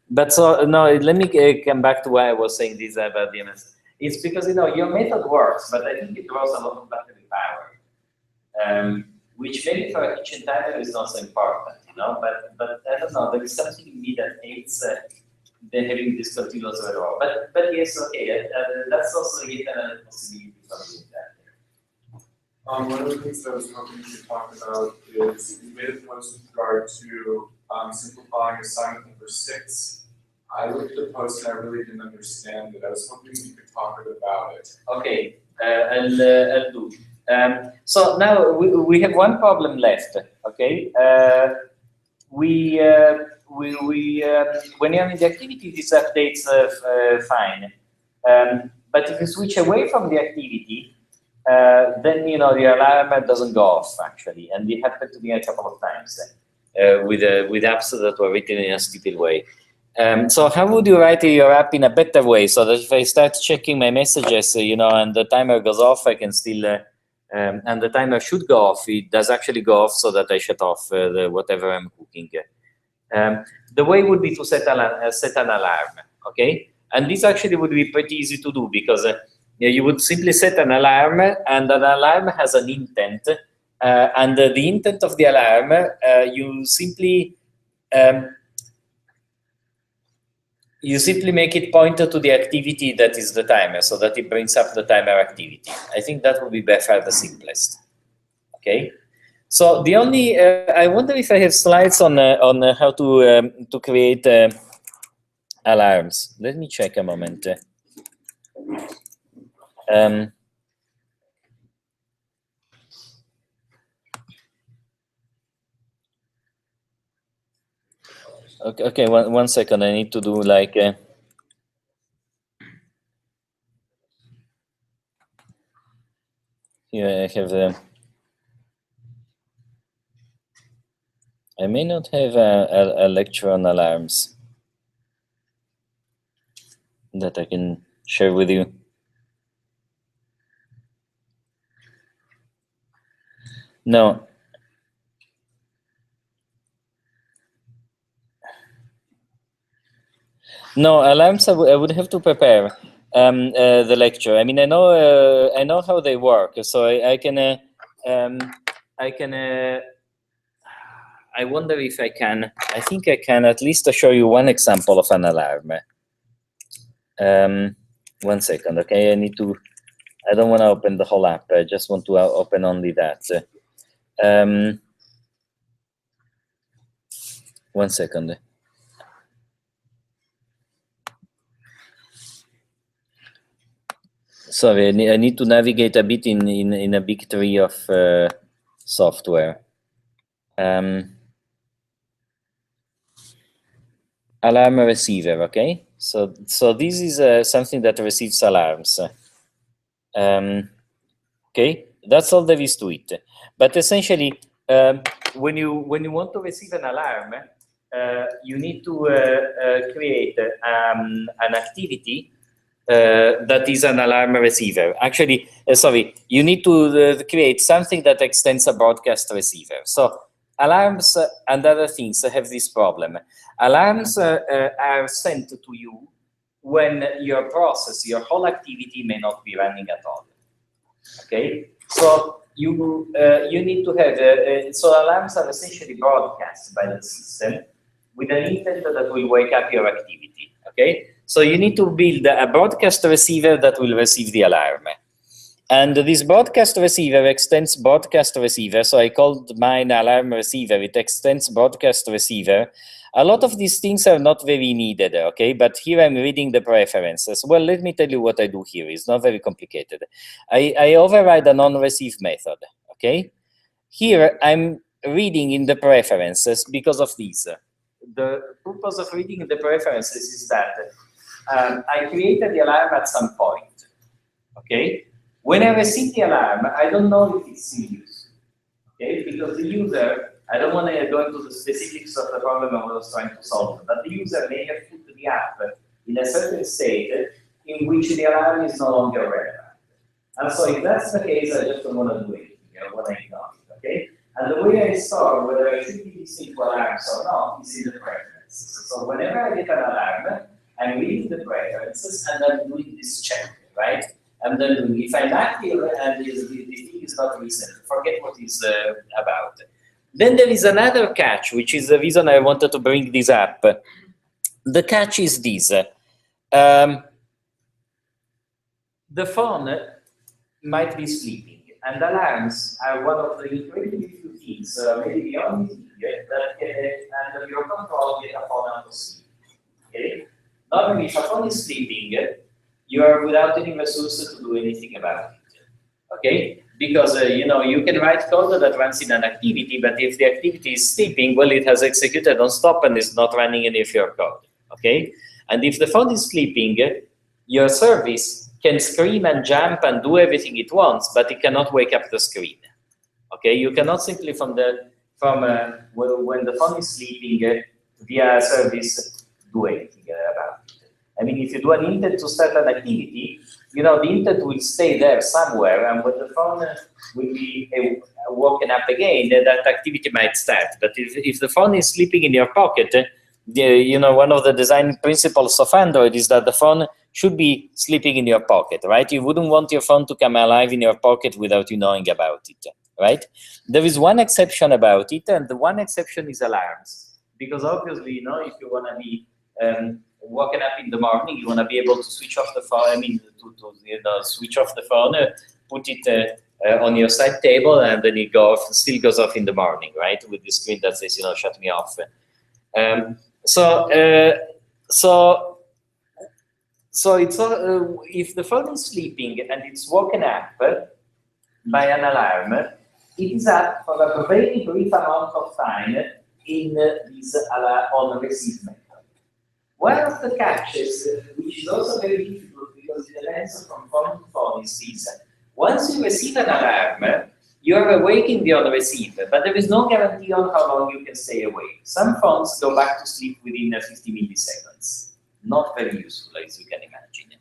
S1: But so no, let me come back to why I was saying this about DMS. It's because your method works, but I think it draws a lot of battery power, which maybe for a kitchen timer is not so important, But I don't know, there is something in me that hates the having this continuous error. But yes, okay, that's also yet another possibility for doing that.
S5: One of the things that I was hoping you could talk about is you made a post with regard to simplifying assignment number 6. I looked at the post and I really didn't understand it. I was hoping you could talk a bit about it.
S1: Okay, I'll do. So now we have one problem left. Okay, when you're in the activity, this updates fine. But if you switch away from the activity, then the alarm doesn't go off actually, and it happened to me a couple of times with apps that were written in a stupid way. So how would you write your app in a better way so that if I start checking my messages, and the timer goes off, I can still, and the timer should go off, it does actually go off so that I shut off whatever I'm cooking. The way would be to set an alarm, okay? And this actually would be pretty easy to do because you would simply set an alarm, and an alarm has an intent, and the intent of the alarm, you simply make it point to the activity that is the timer, so that it brings up the timer activity. I think that would be by far the simplest. Okay. So the only I wonder if I have slides on how to create alarms. Let me check a moment. Okay, one second. I need to do like. Here I have. I may not have a lecture on alarms that I can share with you. No. No, alarms I would have to prepare the lecture. I mean, I know how they work, so I wonder if I can. I think I can at least show you one example of an alarm. 1 second, okay? I don't want to open the whole app. I just want to open only that. 1 second. Sorry, I need to navigate a bit in a big tree of software. Alarm receiver, okay? So this is something that receives alarms. Okay, that's all there is to it. But essentially, when you want to receive an alarm, you need to create an activity that is an alarm receiver. Actually, sorry, you need to create something that extends a broadcast receiver. So alarms and other things have this problem. Alarms are sent to you when your process, your whole activity may not be running at all. Okay, so you need to have, so alarms are essentially broadcast by the system with an intent that will wake up your activity. Okay, so you need to build a broadcast receiver that will receive the alarm. And this broadcast receiver extends broadcast receiver. So I called mine alarm receiver. It extends broadcast receiver. A lot of these things are not very needed, okay? But here I'm reading the preferences. Well, let me tell you what I do here. It's not very complicated. I override a non-receive method, okay? Here I'm reading in the preferences because of these. The purpose of reading in the preferences is that I created the alarm at some point, okay? When I receive the alarm, I don't know if it's in use, okay? Because the user, I don't want to go into the specifics of the problem I was trying to solve, but the user may have put the app in a certain state in which the alarm is no longer relevant. And so if that's the case, I just don't want to do it, I want to ignore it, okay? And the way I store whether I should be listening to alarms or not is in the preferences.
S2: preferences. So whenever I get an alarm, I'm reading the preferences and I'm doing this check, right? And then if I'm active and the thing is not recent, forget what is about. Then there is another catch, which is the reason I wanted to bring this up. The catch is this. The phone might be sleeping, and alarms are one of the incredibly few things, maybe the only thing that can, under your control, get a phone out of sleep. Okay? Normally, if a phone is sleeping, you are without any resources to do anything about it. Okay? Because you know, you can write code that runs in an activity, but if the activity is sleeping, well, it has executed on stop and is not running any of your code. Okay? And if the phone is sleeping, your service can scream and jump and do everything it wants, but it cannot wake up the screen. Okay? You cannot simply when the phone is sleeping via a service do anything about it. I mean, if you do an intent to start an activity, you know, the intent will stay there somewhere, and when the phone will be woken up again, that activity might start. But if the phone is sleeping in your pocket, you know, one of the design principles of Android is that the phone should be sleeping in your pocket, right? You wouldn't want your phone to come alive in your pocket without you knowing about it, right? There is one exception about it, and the one exception is alarms. Because obviously, you know, if you want to be woken up in the morning, you want to be able to switch off the phone. I mean, to you know, switch off the phone, put it on your side table, and then it still goes off in the morning, right? With the screen that says, you know, shut me off. So it's if the phone is sleeping and it's woken up by an alarm, it is up for a very brief amount of time in this on receive method. One of the catches, which is also very difficult because it depends from phone to phone, is this. Once you receive an alarm, you are awaking the on receive, but there is no guarantee on how long you can stay awake. Some phones go back to sleep within 50 milliseconds. Not very useful, as you can imagine.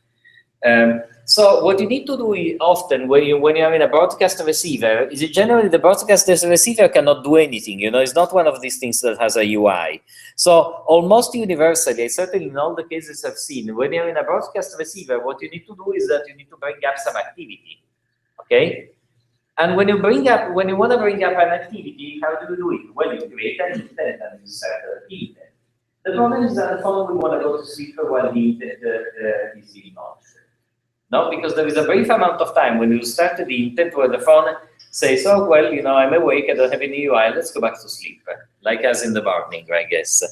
S2: So what you need to do often when you're in a broadcast receiver is generally the broadcast receiver cannot do anything. You know, it's not one of these things that has a UI. So almost universally, certainly in all the cases I've seen, when you're in a broadcast receiver, what you need to do is that you need to bring up some activity. Okay? And when you want to bring up an activity, how do you do it? Well, you create an intent and you start the intent. The problem is that the phone will want to go to sleep while the intent is being launched. No, because there is a brief amount of time when you start the intent where the phone says, oh, well, you know, I'm awake, I don't have any UI, let's go back to sleep. Like as in the morning, I guess.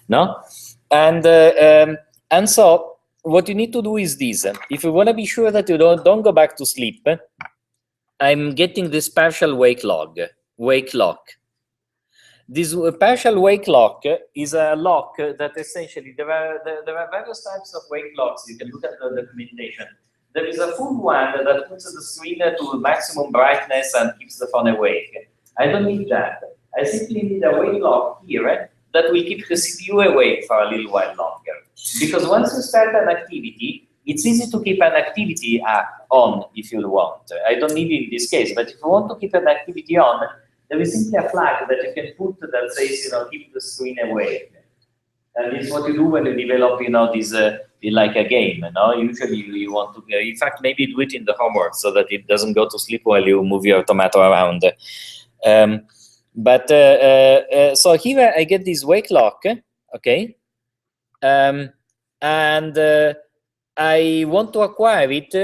S2: No? And so what you need to do is this. If you want to be sure that you don't go back to sleep, I'm getting this partial wake lock. This partial wake lock is a lock that essentially there are various types of wake locks. You can look at the documentation. There is a full one that puts the screen to maximum brightness and keeps the phone awake. I don't need that. I simply need a wake lock here that will keep the CPU awake for a little while longer. Because once you start an activity, it's easy to keep an activity on if you want. I don't need it in this case, but if you want to keep an activity on, there is simply a flag that you can put that says, you know, keep the screen awake. And it's what you do when you develop, you know, this like a game. You know, usually you want to, in fact, maybe do it in the homework so that it doesn't go to sleep while you move your tomato around. So here I get this wake lock, okay, and I want to acquire it,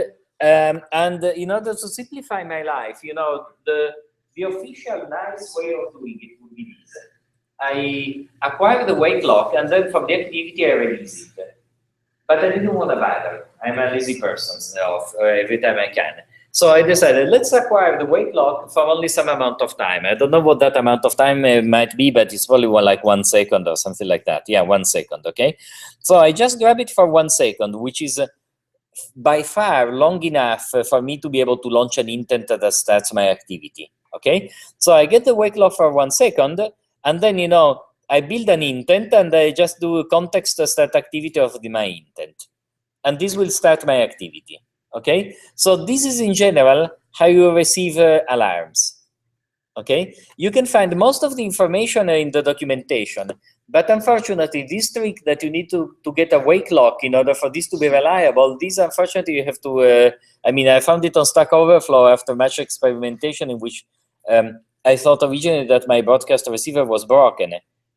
S2: and in order to simplify my life, you know, the official nice way of doing it would be this. I acquire the wake lock, and then from the activity I release it. But I didn't want to bother. I'm a lazy person, so every time I can. So I decided, let's acquire the wake lock for only some amount of time. I don't know what that amount of time might be, but it's probably like 1 second or something like that. Yeah, 1 second, okay? So I just grab it for 1 second, which is by far long enough for me to be able to launch an intent that starts my activity, okay? So I get the wake lock for 1 second, and then, you know, I build an intent and I just do a context start activity of my intent. And this will start my activity, okay? So this is in general how you receive alarms, okay? You can find most of the information in the documentation.
S1: But unfortunately, this trick that you need to get a wake lock in order for this to be reliable, this unfortunately you have to, I mean, I found it on Stack Overflow after much experimentation in which I thought originally that my broadcast receiver was broken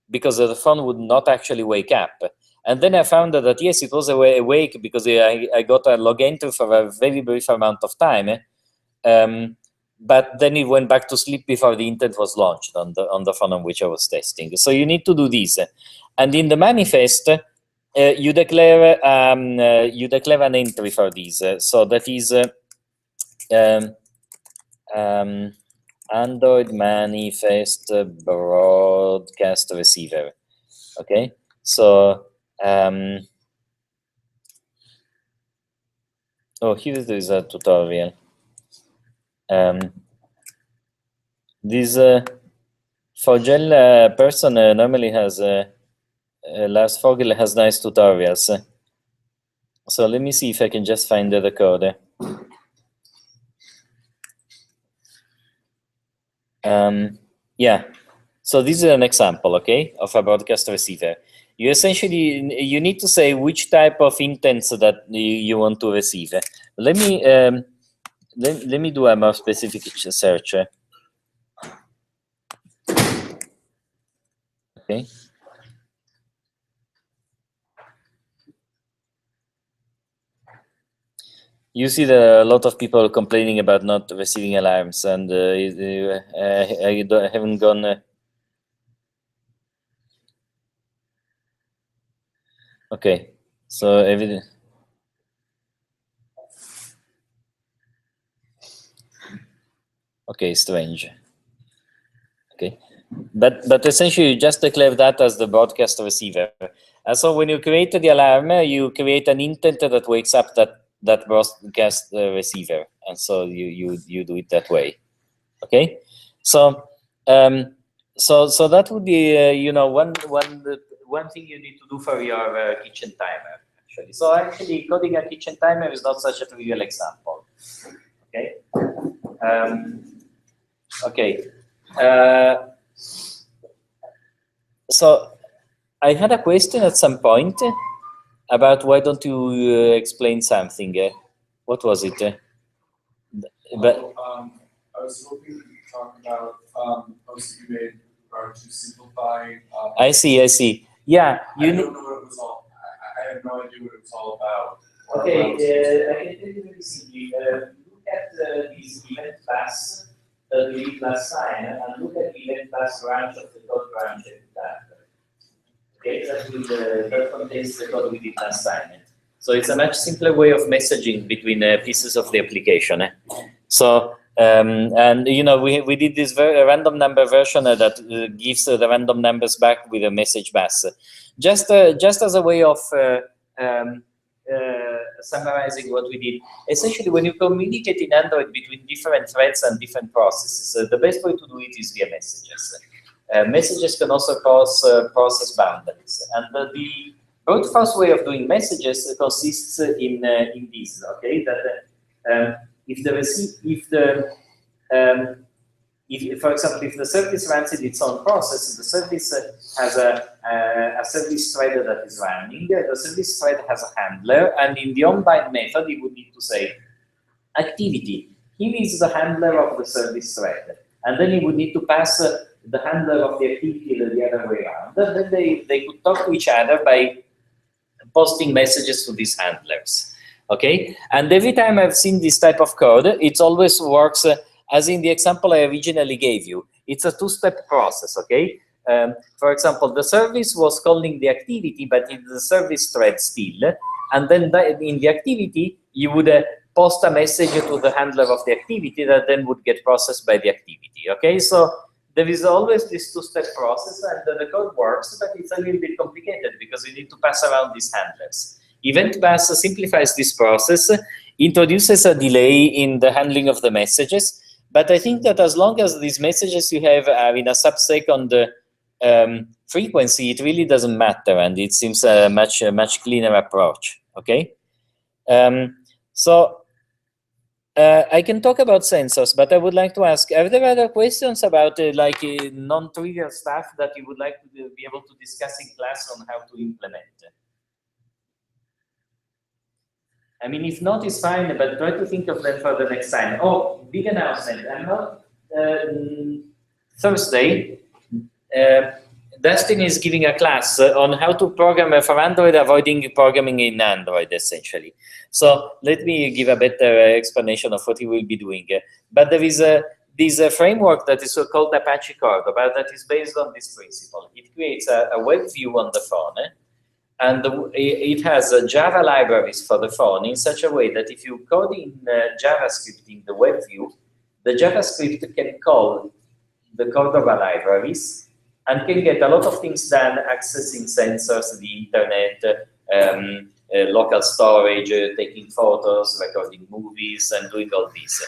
S1: because the phone would not actually wake up. And then I found that yes, it was awake because I got a log entry for a very brief amount of time. But then it went back to sleep before the intent was launched on the phone on which I was testing. So you need to do this. And in the manifest, you declare an entry for this. So that is Android manifest broadcast receiver. Okay, so oh, here is a tutorial. This Fogel person normally has Lars Fogel has nice tutorials. So let me see if I can just find the code. Yeah, so this is an example, okay, of a broadcast receiver. You essentially need to say which type of intents that you want to receive. Let me do a more specific search. Okay. You see a lot of people complaining about not receiving alarms, and I haven't gone. Okay, so everything. Okay, strange. Okay, but essentially you just declare that as the broadcast receiver. And so when you create the alarm, you create an intent that wakes up that broadcast receiver, and so you do it that way. Okay, so so that would be you know one thing you need to do for your kitchen timer. Actually, so actually coding a kitchen timer is not such a trivial example. Okay. Okay. So I had a question at some point about why don't you explain something? What was it? But
S5: I was hoping you could talk about the post you made with regard to simplifying.
S1: I see. Yeah,
S5: I don't know what it was all. I have no idea what it was all about.
S2: Okay, I can tell you very simply. Look at this event class that we did last time, and look at the event class branch of the code branch that. Okay, that contains the code we did last time. So it's a much simpler way of messaging between pieces of the application. So and you know we did this random number version that gives the random numbers back with a message bus. Just as a way of summarizing what we did. Essentially, when you communicate in Android between different threads and different processes, the best way to do it is via messages. Messages can also cross process boundaries, and the brute force way of doing messages consists in this. Okay, that if for example, if the service runs in its own process, the service has a service thread that is running. The service thread has a handler, and in the onBind method, you would need to say activity. Here is the handler of the service thread, and then you would need to pass the handler of the activity the other way around. Then they could talk to each other by posting messages to these handlers. Okay, and every time I've seen this type of code, it always works as in the example I originally gave you. It's a two-step process. Okay, for example, the service was calling the activity, but in the service thread still, and then in the activity you would post a message to the handler of the activity that then would get processed by the activity. Okay, so there is always this two-step process, and the code works, but it's a little bit complicated because you need to pass around these handlers. Event bus simplifies this process, introduces a delay in the handling of the messages, but I think that as long as these messages you have are in a sub-second frequency, it really doesn't matter, and it seems a much cleaner approach. Okay, so
S1: I can talk about sensors, but I would like to ask, are there other questions about non-trivial stuff that you would like to be able to discuss in class on how to implement? I mean, if not, it's fine, but try to think of them for the next time. Oh, big announcement. I'm not, Thursday, Dustin is giving a class on how to program for Android, avoiding programming in Android, essentially. So let me give a better explanation of what he will be doing. But there is this framework that is called Apache Cordova that is based on this principle. It creates a web view on the phone, and it has Java libraries for the phone in such a way that if you code in JavaScript in the web view, the JavaScript can call the Cordova libraries and can get a lot of things done, accessing sensors, the internet, local storage, taking photos, recording movies, and doing all this.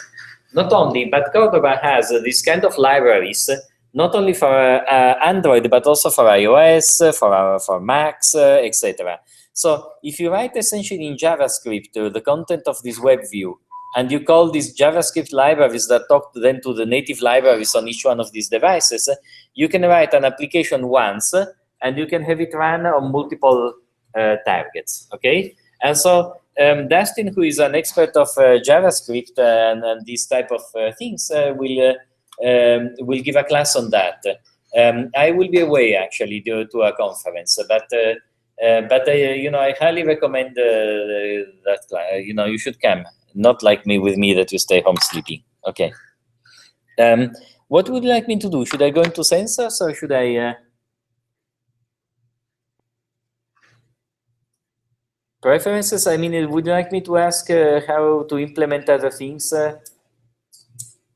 S1: Not only, but Cordova has this kind of libraries, not only for Android, but also for iOS, for Macs, etc. So if you write essentially in JavaScript the content of this web view, and you call these JavaScript libraries that talk then to the native libraries on each one of these devices, you can write an application once, and you can have it run on multiple targets, okay? And so Dustin, who is an expert of JavaScript and these type of things, will give a class on that. I will be away actually to a conference, but you know, I highly recommend that class. You know, you should come. Not like me with me that you stay home sleeping. Okay. What would you like me to do? Should I go into sensors or should I? Preferences? I mean, would you like me to ask how to implement other things?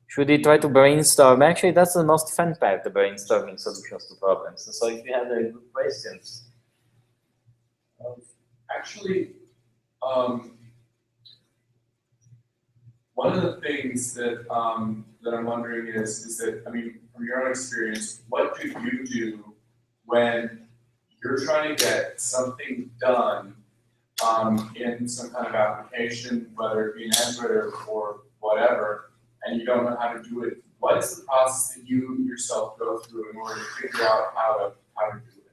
S1: Should we try to brainstorm? Actually, that's the most fun part, the brainstorming solutions to problems. So if you have good questions.
S5: Actually, one of the things that that I'm wondering is that, I mean, from your own experience, what do you do when you're trying to get something done in some kind of application, whether it be an Android or whatever, and you don't know how to do it? What is the process that you yourself go through in order to figure out how to do it?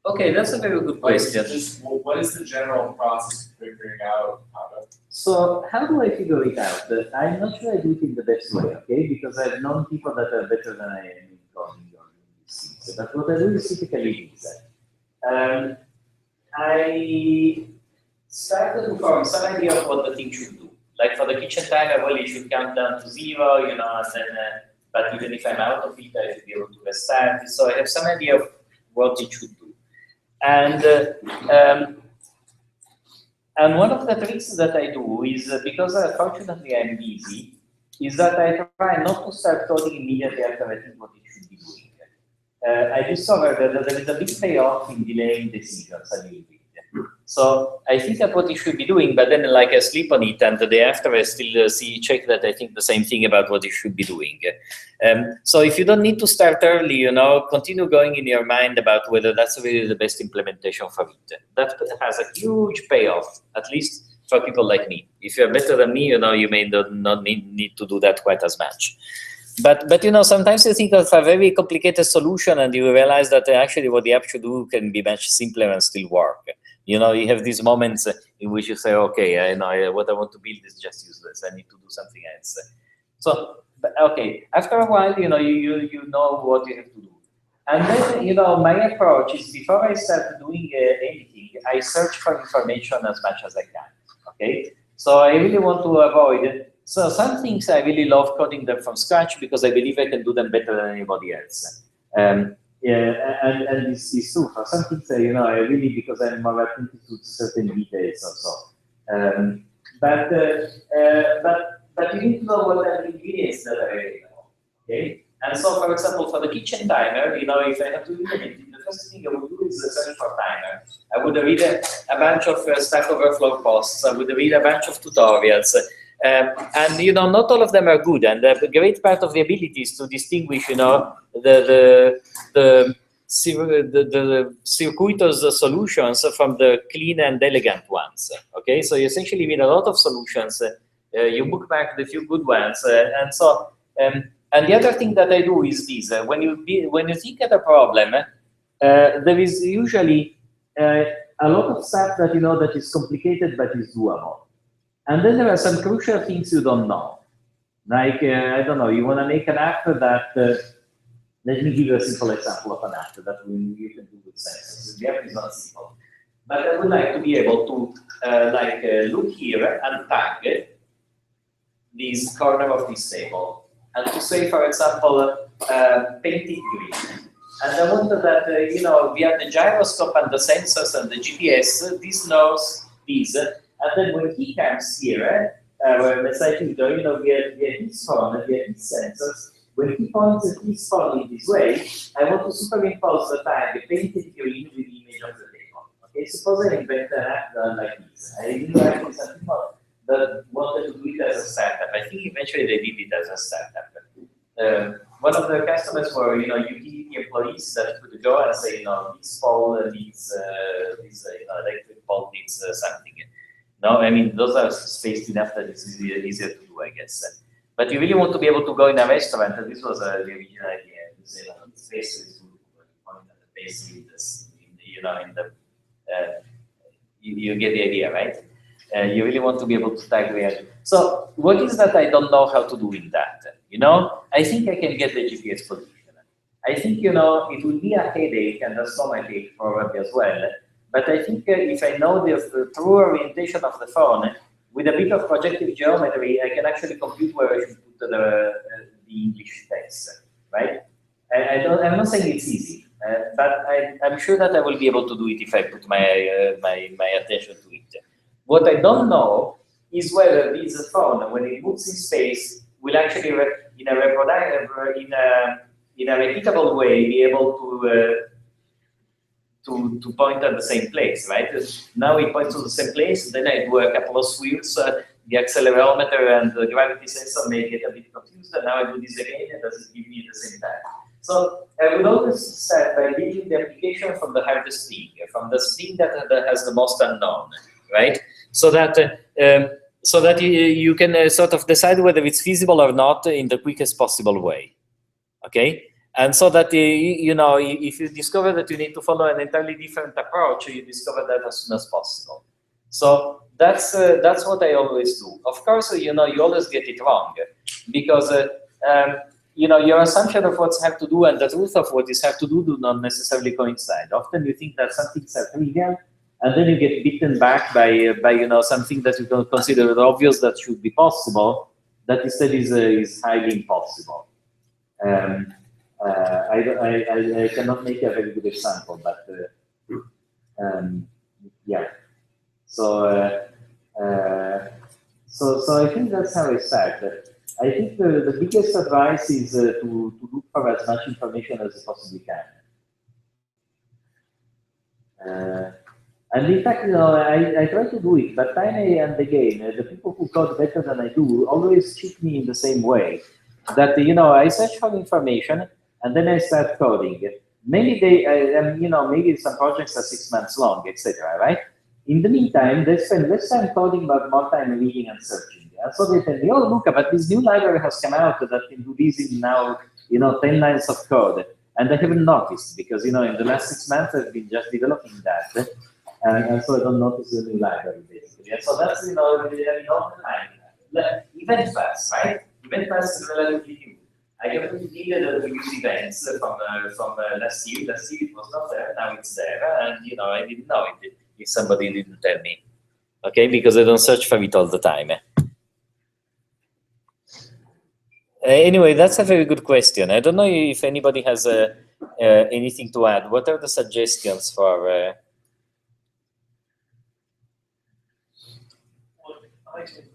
S1: Okay, that's a very good question.
S5: What is the general process of figuring out how to?
S2: So how do I figure it out? I'm not sure I do it in the best way, okay? Because I've known people that are better than I am in coding or in these things. But what I do is typically this. I started to form some idea of what the thing should do. Like for the kitchen timer, well, it should count down to 0, you know, and then, but even if I'm out of it, I should be able to restart it. So I have some idea of what it should do. And one of the tricks that I do is, because fortunately I'm busy, is that I try not to start coding immediately after I think what it should be doing. I discovered that there is a big payoff in delaying decisions a little bit. So I think of what it should be doing, but then like I sleep on it, and the day after I still check that I think the same thing about what it should be doing. So if you don't need to start early, you know, continue going in your mind about whether that's really the best implementation for it. That has a huge payoff, at least for people like me. If you're better than me, you know, you may not need to do that quite as much. But you know, sometimes you think of a very complicated solution and you realize that actually what the app should do can be much simpler and still work. You know, you have these moments in which you say, okay, I know what I want to build is just useless. I need to do something else. So, okay, after a while, you know, you know what you have to do. And then, you know, my approach is before I start doing anything, I search for information as much as I can, okay? So I really want to avoid, so some things I really love coding them from scratch because I believe I can do them better than anybody else. Yeah, and this is true for some things, you know, I really, because I'm more attentive to certain details or so. But you need to know what are the ingredients that are available, okay? And so, for example, for the kitchen timer, you know, if I have to implement it, the first thing I would do is search for timer. I would read a bunch of Stack Overflow posts. I would read a bunch of tutorials. And you know, not all of them are good. And the great part of the ability is to distinguish, you know, the circuitous solutions from the clean and elegant ones. Okay, so you essentially need a lot of solutions
S1: you bookmark the few good ones, and so. And the other thing that I do is this: when you think at a problem, there is usually a lot of stuff that you know that is complicated but is doable, and then there are some crucial things you don't know. Like I don't know, you want to make an app that. Let me give you a simple example of an app that you can do with sensors. The app is not simple, but I would like to be able to look here and tag this corner of this table, and to say, for example, painted green. And I wanted that, you know, via the gyroscope and the sensors and the GPS, this knows this. And then when he comes here, let's say, you know, via his phone, via his sensors, when he points at his phone in this way, I want to superimpose the tag painted green with the image of the table. Okay, suppose I invent an app like this. I didn't actually some people that wanted to do it as a startup. I think eventually they did it as a startup. One of the customers were, you know, utility employees that could go and say, you know, this pole needs, electric pole needs something. No, I mean, those are spaced enough that it's easier to do, I guess. But you really want to be able to go in a restaurant, and this was the original idea. To say, space is point at the base, you know, in the, you get the idea, right? You really want to be able to tag where. So what is that I don't know how to do in that? You know, I think I can get the GPS position. I think, you know, it will be a headache and a stomachache probably as well. But I think if I know the true orientation of the phone, with a bit of projective geometry, I can actually compute where I should put the English text, right? I'm not saying it's easy, but I'm sure that I will be able to do it if I put my attention to it. What I don't know is whether this phone, when it moves in space, will actually, in a repeatable way, be able to point at the same place, right? Now it points to the same place, then I do a couple of sweeps, the accelerometer and the gravity sensor may get a bit confused, and now I do this again, and does it give me the same time? So I would always start by building the application from the hardest thing, from the thing that has the most unknown, right? So that you can sort of decide whether it's feasible or not in the quickest possible way, okay? And so that, you know, if you discover that you need to follow an entirely different approach, you discover that as soon as possible. So that's what I always do. Of course, you know, you always get it wrong because, you know, your assumption of what you have to do and the truth of what you have to do not necessarily coincide. Often you think that some things are trivial, and then you get beaten back by you know, something that you don't consider obvious that should be possible, that instead is highly impossible. I cannot make a very good example, but yeah. So I think that's how I start. I think the biggest advice is to look for as much information as you possibly can. And in fact, you know, I try to do it, but time and again, the people who code better than I do always treat me in the same way. That, you know, I search for information and then I start coding. Maybe you know, maybe some projects are 6 months long, etc. Right? In the meantime, they spend less time coding, but more time reading and searching. And so they tell me, oh, look, but this new library has come out that can do this in now, you know, 10 lines of code. And I haven't noticed because, you know, in the last 6 months, I've been just developing that. And so I don't notice the new library, basically. And so that's, you know, all the time. Event Pass, right? Event Pass is relatively new. I haven't needed to use events from last year. Last year it was not there, now it's there. And, you know, I didn't know it if somebody didn't tell me. Okay, because I don't search for it all the time. Anyway, that's a very good question. I don't know if anybody has anything to add. What are the suggestions for...
S3: I tend to do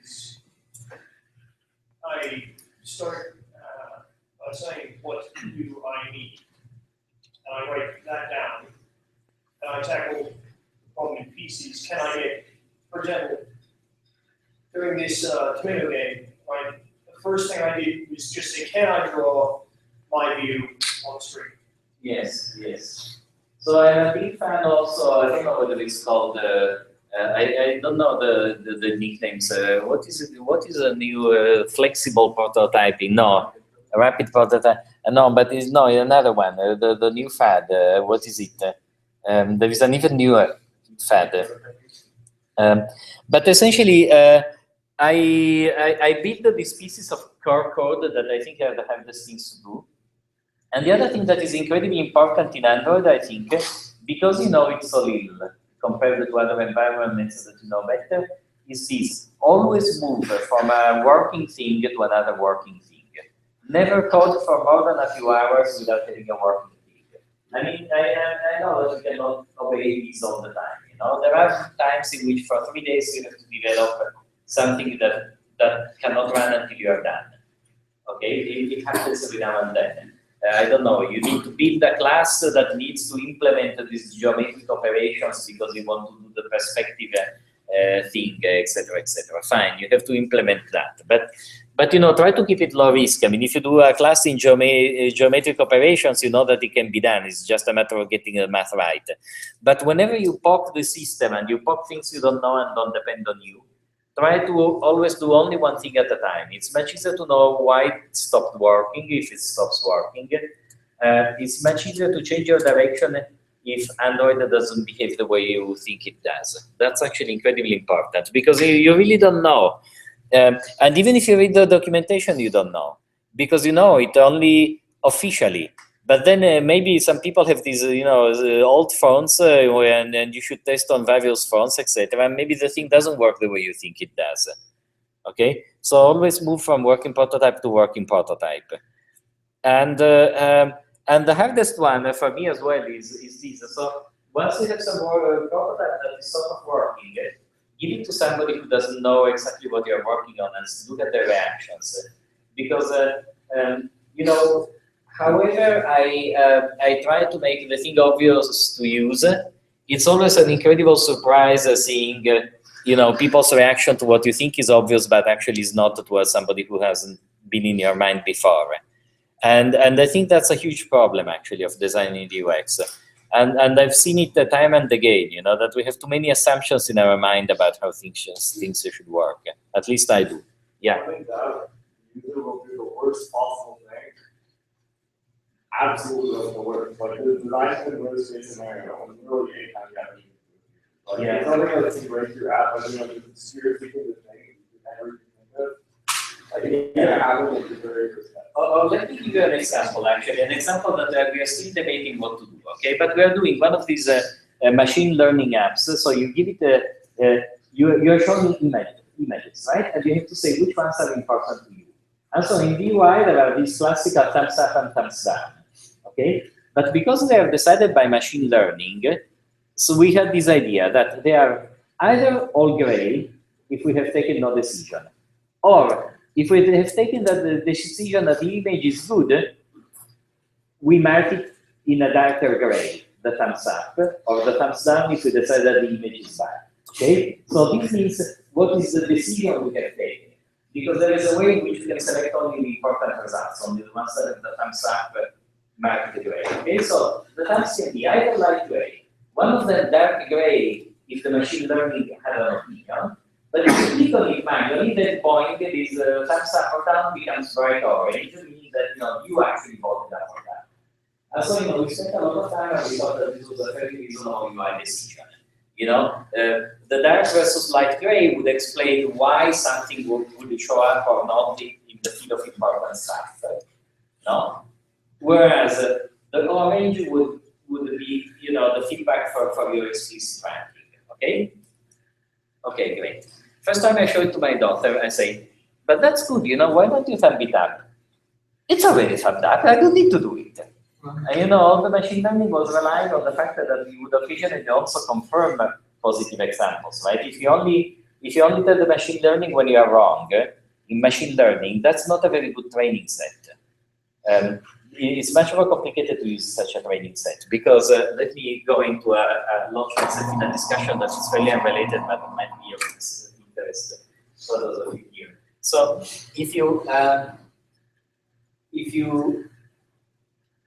S3: is I start by saying, what do I need? And I write that down. And I tackle the problem in pieces. Can I get, for example, during this tomato game, right, the first thing I did was just say, can I draw my view on the screen?
S1: Yes, yes. So I'm a big fan also, I don't know whether it's called I don't know the nicknames. What is a new flexible prototyping? No, rapid prototype. No, but it's no another one. The new fad. What is it? There is an even newer fad. But essentially, I built these pieces of core code that I think are the hardest things to do. And the other thing that is incredibly important in Android, I think, because it's so little compared to other environments that you know better, is this: always move from a working thing to another working thing. Never code for more than a few hours without having a working thing. I mean, I know that you cannot obey these all the time. There are times in which for 3 days you have to develop something that cannot run until you are done. Okay, it happens every now and then. I don't know, you need to build a class that needs to implement these geometric operations because you want to do the perspective thing, etc., etc. Fine, you have to implement that. But try to keep it low risk. I mean, if you do a class in geometric operations, you know that it can be done. It's just a matter of getting the math right. But whenever you poke the system and you poke things you don't know and don't depend on you, try to always do only one thing at a time. It's much easier to know why it stopped working if it stops working. It's much easier to change your direction if Android doesn't behave the way you think it does. That's actually incredibly important because you really don't know. And even if you read the documentation, you don't know because you know it only officially. But then maybe some people have these, old phones, and you should test on various phones, etc. And maybe the thing doesn't work the way you think it does. Okay, so always move from working prototype to working prototype. And the hardest one for me as well is this. So once you have some more prototype that is sort of working, give it to somebody who doesn't know exactly what you're working on and look at their reactions, because however I try to make the thing obvious to use, it's always an incredible surprise seeing people's reaction to what you think is obvious but actually is not to somebody who hasn't been in your mind before. And I think that's a huge problem actually of designing UX. And I've seen it time and again, that we have too many assumptions in our mind about how things should work. At least I do. Yeah.
S5: I think that user will do the worst possible thing. Absolutely doesn't work. Like the design in the worst case scenario, and really any kind of damage. Like it's something that's break your app, but the seriously the thing you never think of. Like have it at the very first step.
S1: Let me give you an example, actually, an example that we are still debating what to do, okay? But we are doing one of these machine learning apps. So you give it, you're showing images, right? And you have to say which ones are important to you. And so in UI, there are these classical thumbs up and thumbs down, okay? But because they are decided by machine learning, so we had this idea that they are either all gray if we have taken no decision, or if we have taken the decision that the image is good, we mark it in a darker gray, the thumbs up, or the thumbs down if we decide that the image is bad. Okay? So this means what is the decision we have taken. Because there is a way in which we can select only the important results, only the ones that have the thumbs up marked gray. Okay, so the thumbs can be either light gray, one of them dark gray if the machine learning had an opinion. But if you click on it manually, that point is thumbs up or down becomes bright orange, meaning that you actually voted up or down. And so we spent a lot of time and we thought that this was a very reasonable UI decision. The dark versus light gray would explain why something would show up or not in the field of important stuff. No? Whereas the orange would be the feedback for your explicit ranking. Okay? Okay, great. First time I show it to my daughter, I say, but that's good, why don't you thumb it up? It's already thumbed up, I don't need to do it. And all the machine learning was relying on the fact that we would occasionally also confirm positive examples, right? If you only tell the machine learning when you are wrong, in machine learning, that's not a very good training set. It's much more complicated to use such a training set because let me go into a long concept in a discussion that is fairly unrelated, but it might be of interest for those of you here. So if you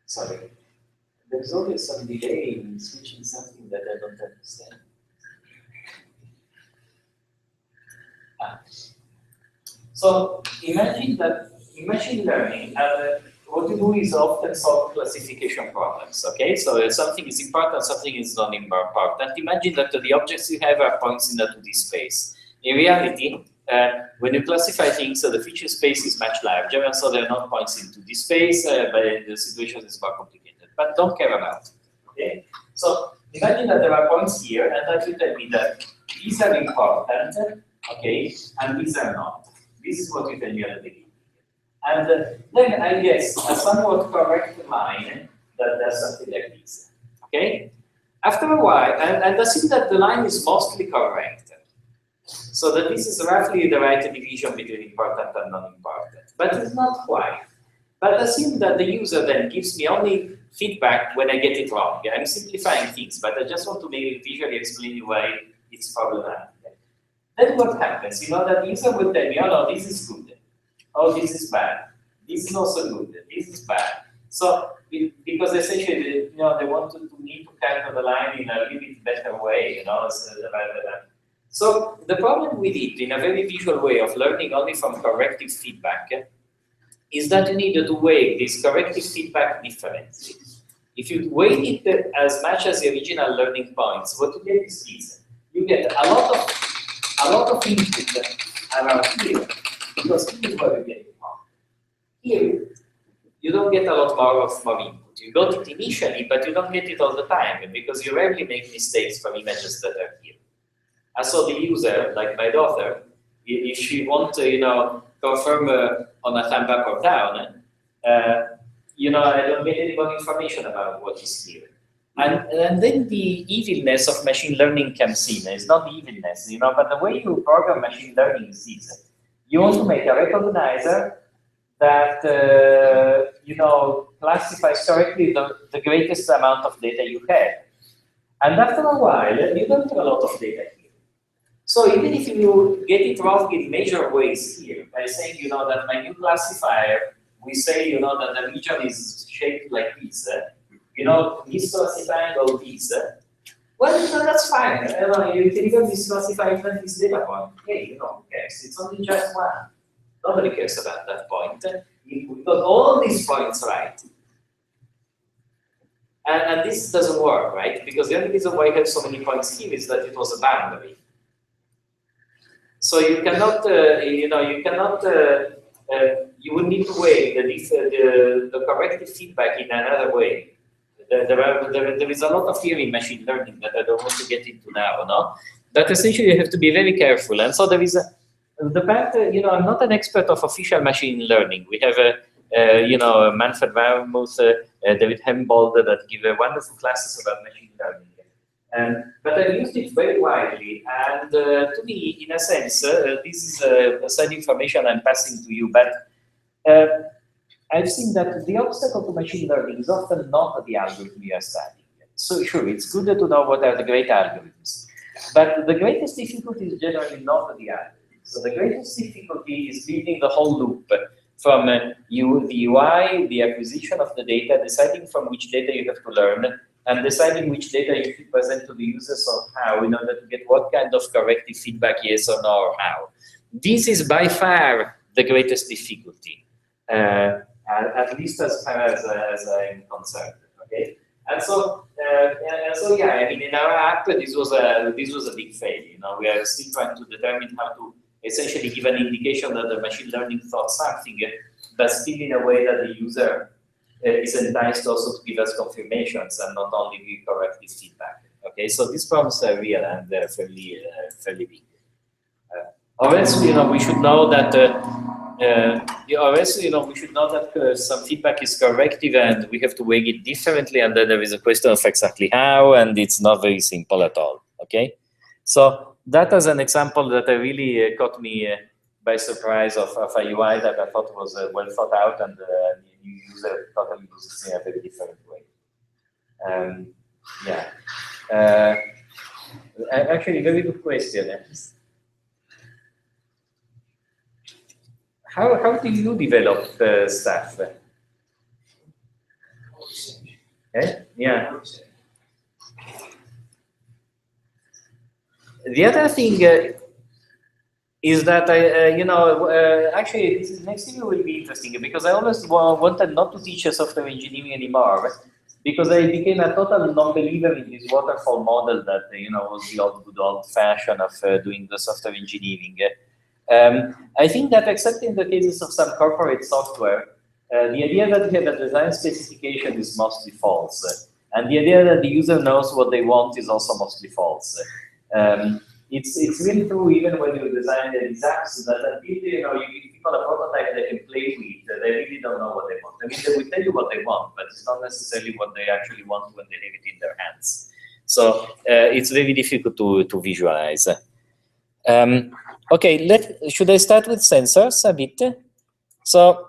S1: sorry, there's always some delay in switching something that I don't understand. So imagine that in machine learning, what you do is often solve classification problems. Okay, so if something is important, something is not important. Imagine that the objects you have are points in the 2D space. In reality, when you classify things, the feature space is much larger, and so they're not points in 2D space, but the situation is more complicated. But don't care about it. Okay, so imagine that there are points here, and that you tell me that these are important, okay, and these are not. This is what you tell me at the beginning. And then I guess a somewhat correct line that does something like this. Okay? After a while, and assume that the line is mostly correct. So that this is roughly the right division between important and non-important. But it's not quite. But assume that the user then gives me only feedback when I get it wrong. I'm simplifying things, but I just want to maybe visually explain why it's problematic. Then what happens? You know, that the user will tell me, oh no, this is good. Oh, this is bad. This is also good. This is bad. So, because essentially, you know, they wanted to me to cut the line in a little bit better way, you know. So the problem with it, in a very visual way of learning only from corrective feedback, is that you need to weigh this corrective feedback differently. If you weigh it as much as the original learning points, what you get is this. You get a lot of input around here. Because here is where you get it from. Here, you don't get a lot more input. You got it initially, but you don't get it all the time because you rarely make mistakes from images that are here. And so the user, like my daughter, if she wants to, you know, confirm on a thumb up or down, you know, I don't get any more information about what is here. And then the evilness of machine learning comes in. It's not the evilness, you know, but the way you program machine learning is this. You want to make a recognizer that, you know, classifies correctly the greatest amount of data you have. And after a while, you don't have a lot of data here. So even if you get it wrong in major ways here, by saying, you know, that my new classifier, we say, you know, that the region is shaped like this, you know, misclassifying all these, well, no, that's fine. You know, you can even misclassify even this data point. Hey, you know, who cares? It's only just one. Nobody cares about that point. We got all these points right. And this doesn't work, right? Because the only reason why you have so many points here is that it was a boundary. So you cannot, you know, you cannot, you would need to weigh the corrective feedback in another way. There is a lot of theory in machine learning that I don't want to get into now, no? But essentially you have to be very careful. And so there is the part, you know, I'm not an expert of official machine learning. We have, you know, Manfred Warmuth, David Hembold that give wonderful classes about machine learning. But I've used it very widely. And to me, in a sense, this is side information I'm passing to you. But I've seen that the obstacle to machine learning is often not the algorithm you are studying. So sure, it's good to know what are the great algorithms. But the greatest difficulty is generally not the algorithm. So the greatest difficulty is building the whole loop from the UI, the acquisition of the data, deciding from which data you have to learn, and deciding which data you should present to the users or how in order to get what kind of corrective feedback, yes or no, or how. This is by far the greatest difficulty. At least as far as I'm concerned. Okay, and so yeah, I mean, in our app, this was a big fail. You know, we are still trying to determine how to essentially give an indication that the machine learning thought something, but still in a way that the user is enticed also to give us confirmations and not only give corrective feedback. Okay, so these problems are real and they're fairly big. Or else, you know, we should know that. Or else, you know, we should know that some feedback is corrective and we have to weigh it differently, and then there is a question of exactly how, and it's not very simple at all. Okay, so that is an example that really caught me by surprise of a UI that I thought was well thought out, and the user totally uses it in a very different way. Yeah, actually, very good question. How do you develop stuff? Okay? Yeah. The other thing is that actually this next thing will be interesting because I always wanted not to teach software engineering anymore because I became a total non-believer in this waterfall model that was the old good old fashion of doing the software engineering. I think that except in the cases of some corporate software, the idea that we have a design specification is mostly false, and the idea that the user knows what they want is also mostly false. It's really true even when you design these apps that until you give people a prototype they can play with, they really don't know what they want. I mean, they will tell you what they want, but it's not necessarily what they actually want when they have it in their hands. So it's very difficult to visualize. Okay, should I start with sensors a bit? So,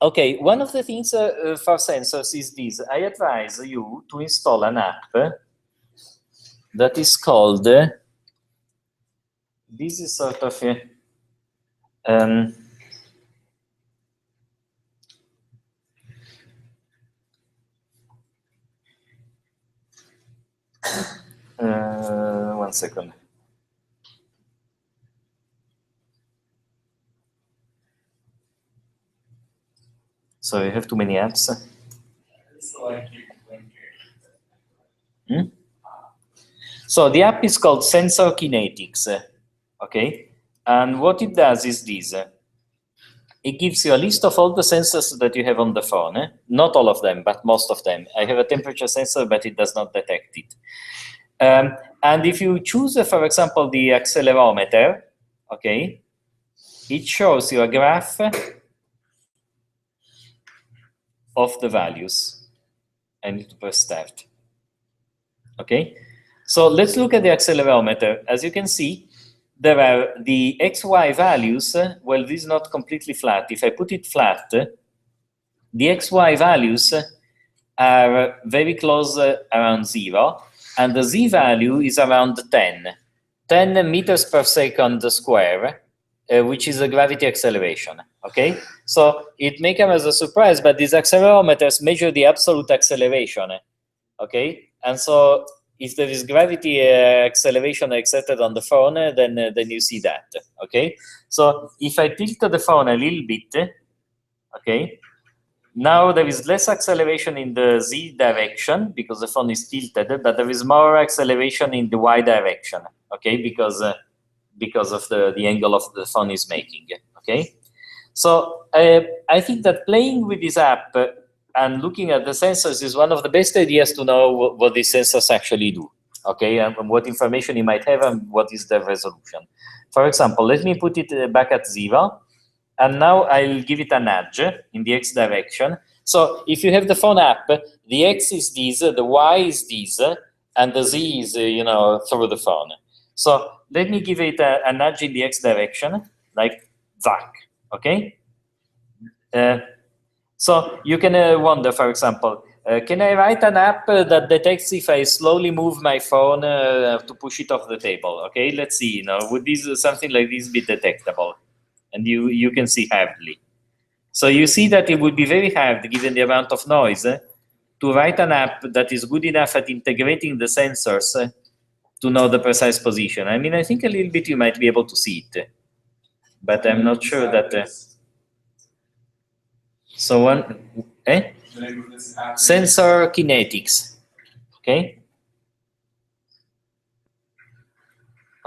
S1: okay, one of the things for sensors is this. I advise you to install an app that is called, this is sort of a, one second. So I have too many apps. So the app is called Sensor Kinetics, okay? And what it does is this. It gives you a list of all the sensors that you have on the phone. Not all of them, but most of them. I have a temperature sensor, but it does not detect it. And if you choose, for example, the accelerometer, okay, it shows you a graph of the values. I need to press start. Okay, so let's look at the accelerometer. As you can see, there are the XY values. Well, this is not completely flat. If I put it flat, the XY values are very close around 0, and the Z value is around 10 meters per second square, which is a gravity acceleration. Okay, so it may come as a surprise, but these accelerometers measure the absolute acceleration. Okay, and so if there is gravity acceleration exerted on the phone, then you see that. Okay, so if I tilt the phone a little bit, okay, now there is less acceleration in the Z direction because the phone is tilted, but there is more acceleration in the Y direction. Okay, because of the angle of the phone is making. Okay, so I think that playing with this app and looking at the sensors is one of the best ideas to know what these sensors actually do, okay, and what information you might have and what is the resolution. For example, let me put it back at 0, and now I'll give it a nudge in the X direction. So if you have the phone app, the X is this, the Y is this, and the Z is, through the phone. So let me give it a nudge in the X direction, like that, okay? So you can wonder, for example, can I write an app that detects if I slowly move my phone to push it off the table? Okay, let's see. Would something like this be detectable? And you can see hardly. So you see that it would be very hard, given the amount of noise, to write an app that is good enough at integrating the sensors to know the precise position. I mean, I think a little bit you might be able to see it, but I'm not sure that. So Sensor Kinetics. Okay.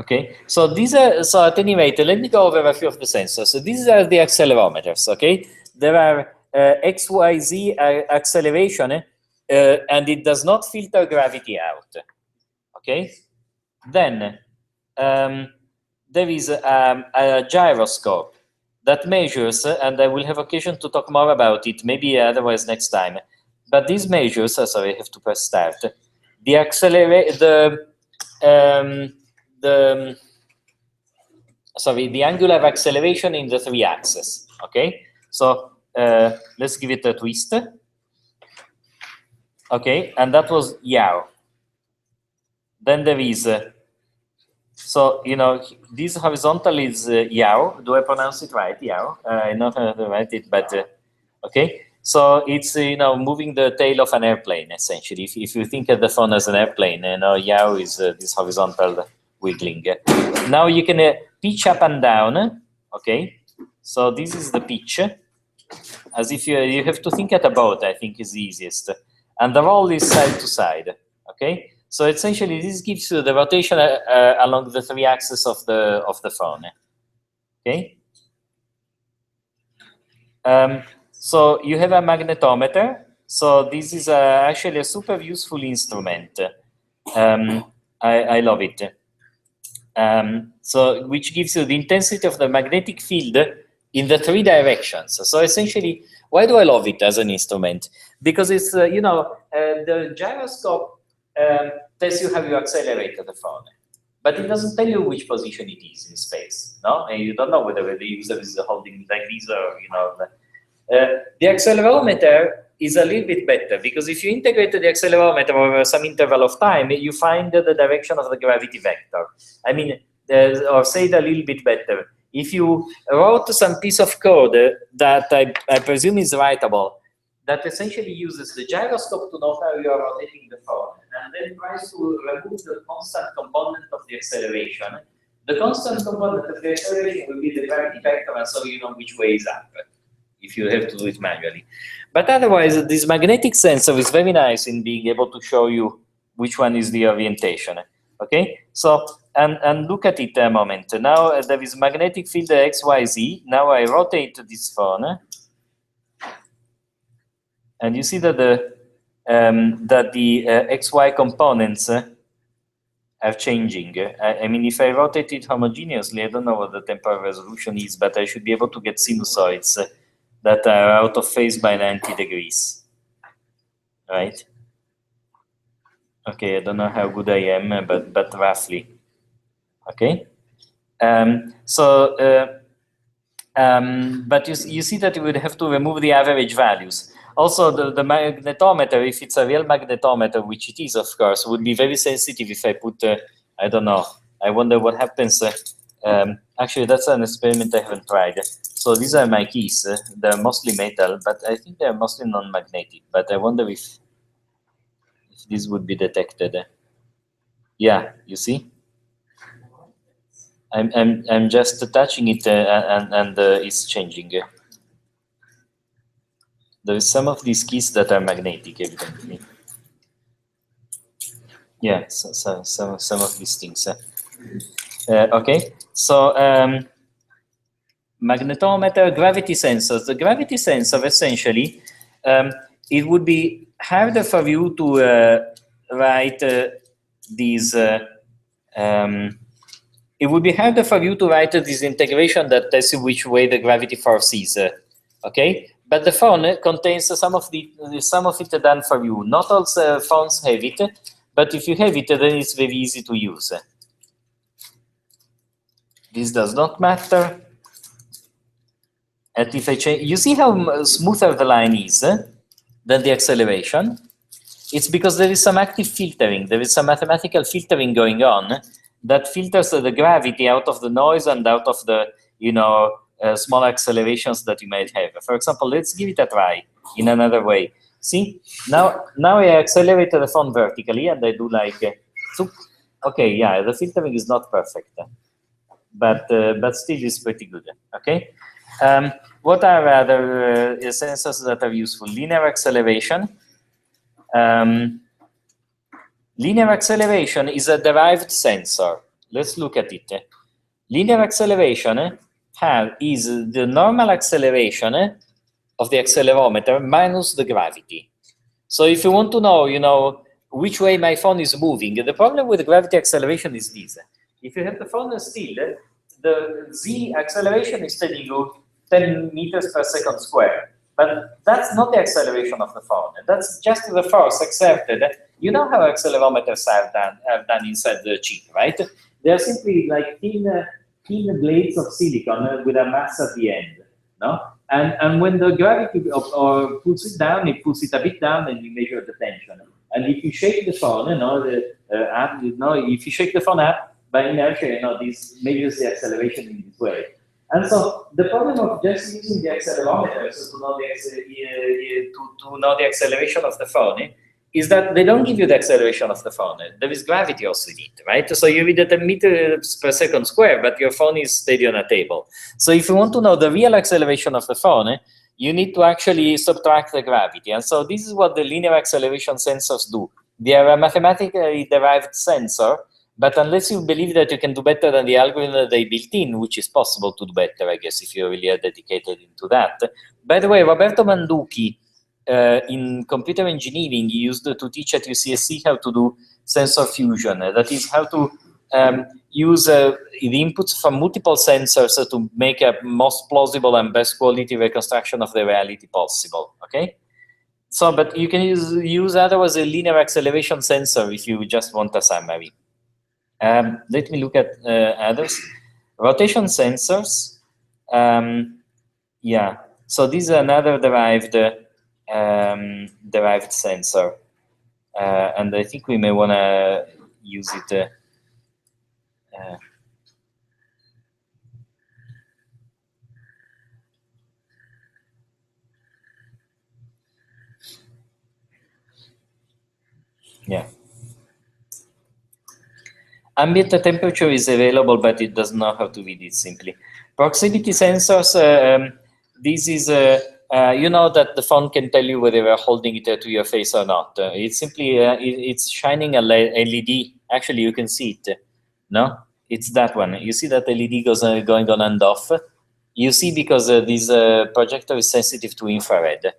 S1: Okay. So these are, so at any rate, let me go over a few of the sensors. So these are the accelerometers. Okay. There are X, Y, Z acceleration, and it does not filter gravity out. Okay. Then there is a gyroscope that measures, and I will have occasion to talk more about it, maybe otherwise next time. But these measures, sorry, I have to press start. The angular acceleration in the 3 axes. Okay, so let's give it a twist. Okay, and that was yaw. Then there is. So, this horizontal is yaw. Do I pronounce it right? Yaw. I know how to write it, but okay. So it's, moving the tail of an airplane, essentially. If you think of the phone as an airplane, yaw is this horizontal wiggling. Now you can pitch up and down, okay? So this is the pitch, as if you have to think at a boat, I think is the easiest. And the roll is side to side, okay? So essentially this gives you the rotation along the 3 axes of the phone, okay? So you have a magnetometer. So this is actually a super useful instrument. I love it. So which gives you the intensity of the magnetic field in the 3 directions. So essentially, why do I love it as an instrument? Because it's, the gyroscope tells you how you accelerate the phone, but it doesn't tell you which position it is in space, no? And you don't know whether the user is holding like this or, the accelerometer is a little bit better, because if you integrate the accelerometer over some interval of time, you find the direction of the gravity vector. I mean, or say it a little bit better, if you wrote some piece of code that I presume is writable, that essentially uses the gyroscope to know how you are rotating the phone, and then tries to remove the constant component of the acceleration. The constant component of the acceleration will be the gravity vector, and so you know which way is up, if you have to do it manually. But otherwise, this magnetic sensor is very nice in being able to show you which one is the orientation. Okay, so, and look at it a moment. Now there is magnetic field XYZ. Now I rotate this phone, and you see that the XY components are changing. I mean, if I rotate it homogeneously, I don't know what the temporal resolution is, but I should be able to get sinusoids that are out of phase by 90 degrees, right? Okay, I don't know how good I am, but roughly, okay? But you see that you would have to remove the average values. Also, the magnetometer, if it's a real magnetometer, which it is, of course, would be very sensitive if I put, I don't know, I wonder what happens. Actually, that's an experiment I haven't tried. So these are my keys. They're mostly metal, but I think they're mostly non-magnetic. But I wonder if this would be detected. Yeah, you see? I'm just touching it and it's changing. There is some of these keys that are magnetic, evidently. Yeah, so some of these things. Okay, so magnetometer, gravity sensors. The gravity sensor, essentially, it would be harder for you to write these. It would be harder for you to write this integration that tells you which way the gravity force is. Okay, but the phone contains some of it done for you. Not all phones have it, but if you have it, then it's very easy to use. This does not matter. And if I change, you see how smoother the line is than the acceleration? It's because there is some active filtering. There is some mathematical filtering going on that filters the gravity out of the noise and out of the, small accelerations that you might have. For example, let's give it a try in another way. See, now I accelerate the phone vertically and I do like, okay, yeah, the filtering is not perfect, but still is pretty good, okay? What are other sensors that are useful? Linear acceleration. Linear acceleration is a derived sensor. Let's look at it. Linear acceleration is the normal acceleration of the accelerometer minus the gravity. So if you want to know, which way my phone is moving, the problem with gravity acceleration is this. If you have the phone still, the z acceleration is telling you 10 meters per second square. But that's not the acceleration of the phone. That's just the force exerted. You know how accelerometers are done inside the chip, right? They're simply like thin blades of silicon with a mass at the end, no? And when the gravity pulls it down, it pulls it a bit down, and you measure the tension. And if you shake the phone, if you shake the phone up by inertia, this measures the acceleration in this way. And so the problem of just using the accelerometer to know the acceleration of the phone is that they don't give you the acceleration of the phone. There is gravity also in it, right? So you read at a meters per second square, but your phone is steady on a table. So if you want to know the real acceleration of the phone, you need to actually subtract the gravity. And so this is what the linear acceleration sensors do. They are a mathematically derived sensor, but unless you believe that you can do better than the algorithm that they built in, which is possible to do better, I guess, if you really are dedicated into that. By the way, Roberto Manducchi, in computer engineering, he used to teach at UCSC how to do sensor fusion. That is, how to use the inputs from multiple sensors to make a most plausible and best quality reconstruction of the reality possible. Okay. So, but you can use otherwise a linear acceleration sensor if you just want a summary. Let me look at others. Rotation sensors. Yeah. So this is another derived sensor, and I think we may want to use it. Yeah. Ambient temperature is available, but it doesn't know how to read it simply. Proximity sensors, this is, you know that the phone can tell you whether you're holding it to your face or not. It's simply, it's shining a LED. Actually, you can see it, no? It's that one. You see that LED goes going on and off? You see, because this projector is sensitive to infrared.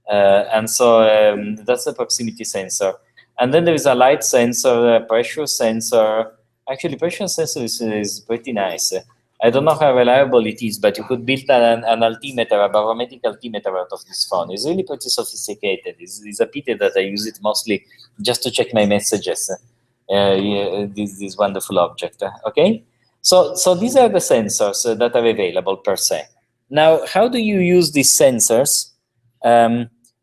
S1: And so that's the proximity sensor. And then there is a light sensor, a pressure sensor. Actually, pressure sensor is pretty nice. I don't know how reliable it is, but you could build an altimeter, a barometric altimeter out of this phone. It's really pretty sophisticated. It's a pity that I use it mostly just to check my messages. Yeah, this wonderful object. Okay, so these are the sensors that are available per se. Now, how do you use these sensors?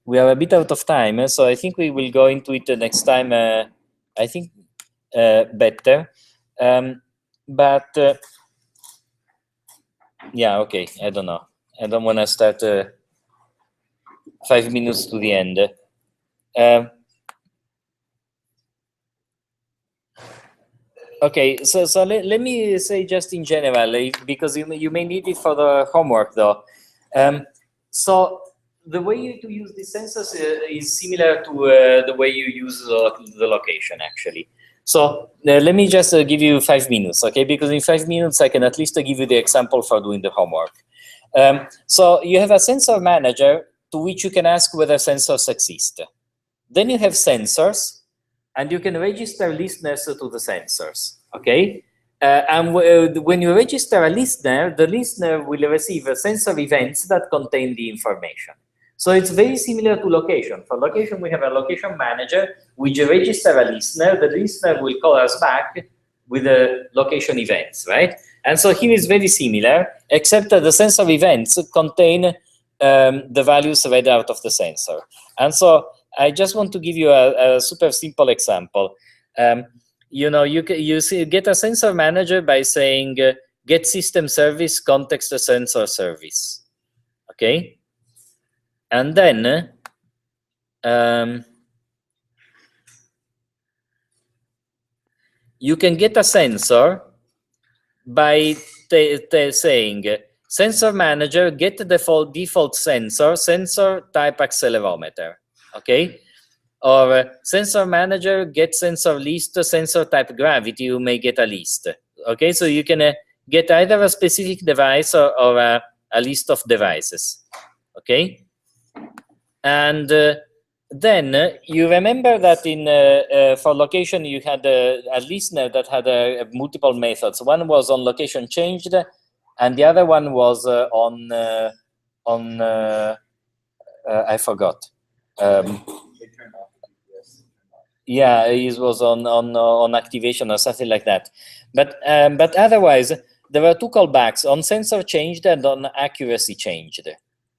S1: We are a bit out of time, so I think we will go into it next time. I think better, but yeah, okay. I don't know. I don't want to start 5 minutes to the end. Okay, so let me say just in general, because you may need it for the homework though. So the way to use these sensors is similar to the way you use the location, actually. So let me just give you 5 minutes, okay? Because in 5 minutes, I can at least give you the example for doing the homework. So you have a sensor manager to which you can ask whether sensors exist. Then you have sensors, and you can register listeners to the sensors, okay? And when you register a listener, the listener will receive sensor events that contain the information. So it's very similar to location. For location, we have a location manager, which register a listener. The listener will call us back with the location events, right? And so here is very similar, except that the sensor events contain the values read out of the sensor. And so I just want to give you a super simple example. You know, you get a sensor manager by saying get system service context sensor service, okay? And then you can get a sensor by saying sensor manager get the default sensor type accelerometer, okay? Or sensor manager get sensor list sensor type gravity. You may get a list, okay? So you can get either a specific device or a list of devices, okay? And then you remember that in for location you had a listener that had multiple methods. One was on location changed, and the other one was on I forgot. Yeah, it was on activation or something like that. But otherwise, there were two callbacks on sensor changed and on accuracy changed.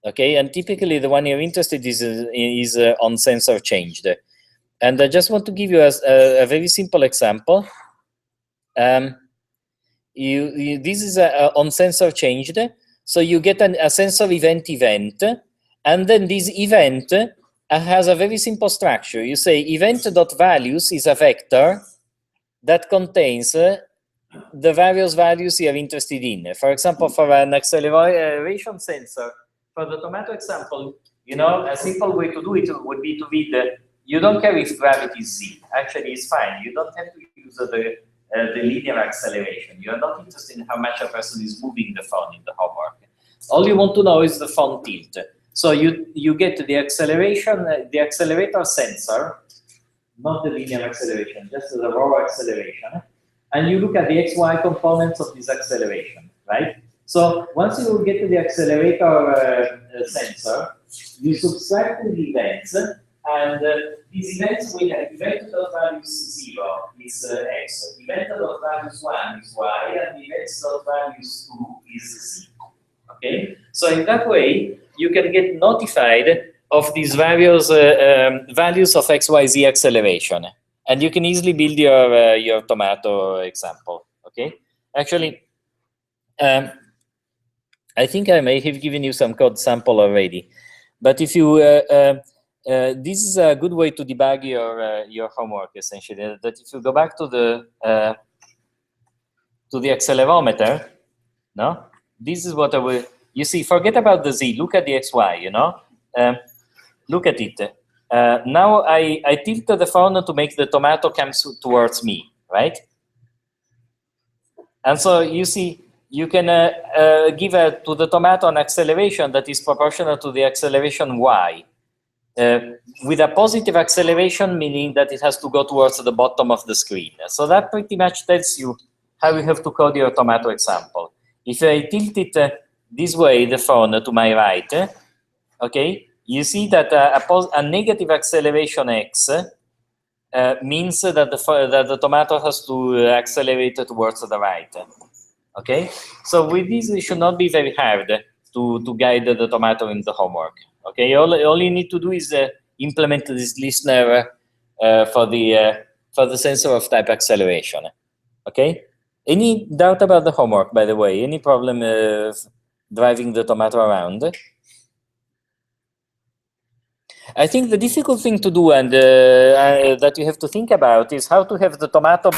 S1: Okay, and typically the one you're interested is on sensor changed. And I just want to give you a very simple example. This is on sensor changed. So you get a sensor event, and then this event has a very simple structure. You say event.values is a vector that contains the various values you are interested in. For example, for an acceleration sensor, for the tomato example, you know, a simple way to do it would be to read you don't care if gravity is z. Actually, it's fine. You don't have to use the linear acceleration. You are not interested in how much a person is moving the phone in the homework. All you want to know is the phone tilt. So you get the acceleration, the accelerator sensor, not the linear acceleration, just the raw acceleration. And you look at the XY components of this acceleration, right? So once you get to the accelerator sensor, you subtract the events, and these events will have event.values 0 is x, event.values 1 is y, and events.values 2 is z. Okay? So in that way, you can get notified of these various values of XYZ acceleration. And you can easily build your tomato example, okay? Actually, I think I may have given you some code sample already. But if you, this is a good way to debug your homework, essentially. That if you go back to the accelerometer, no? This is what I will, you see, forget about the Z, look at the XY, you know? Look at it. Now I tilt the phone to make the tomato come towards me, right? And so you see, you can give to the tomato an acceleration that is proportional to the acceleration y. With a positive acceleration, meaning that it has to go towards the bottom of the screen. So that pretty much tells you how you have to code your tomato example. If I tilt it this way, the phone to my right, okay, you see that a negative acceleration x means that the tomato has to accelerate towards the right. Okay, so with this, it should not be very hard to guide the tomato in the homework. Okay, all you need to do is implement this listener for the sensor of type acceleration. Okay, any doubt about the homework, by the way? Any problem driving the tomato around? I think the difficult thing to do and that you have to think about is how to have the tomato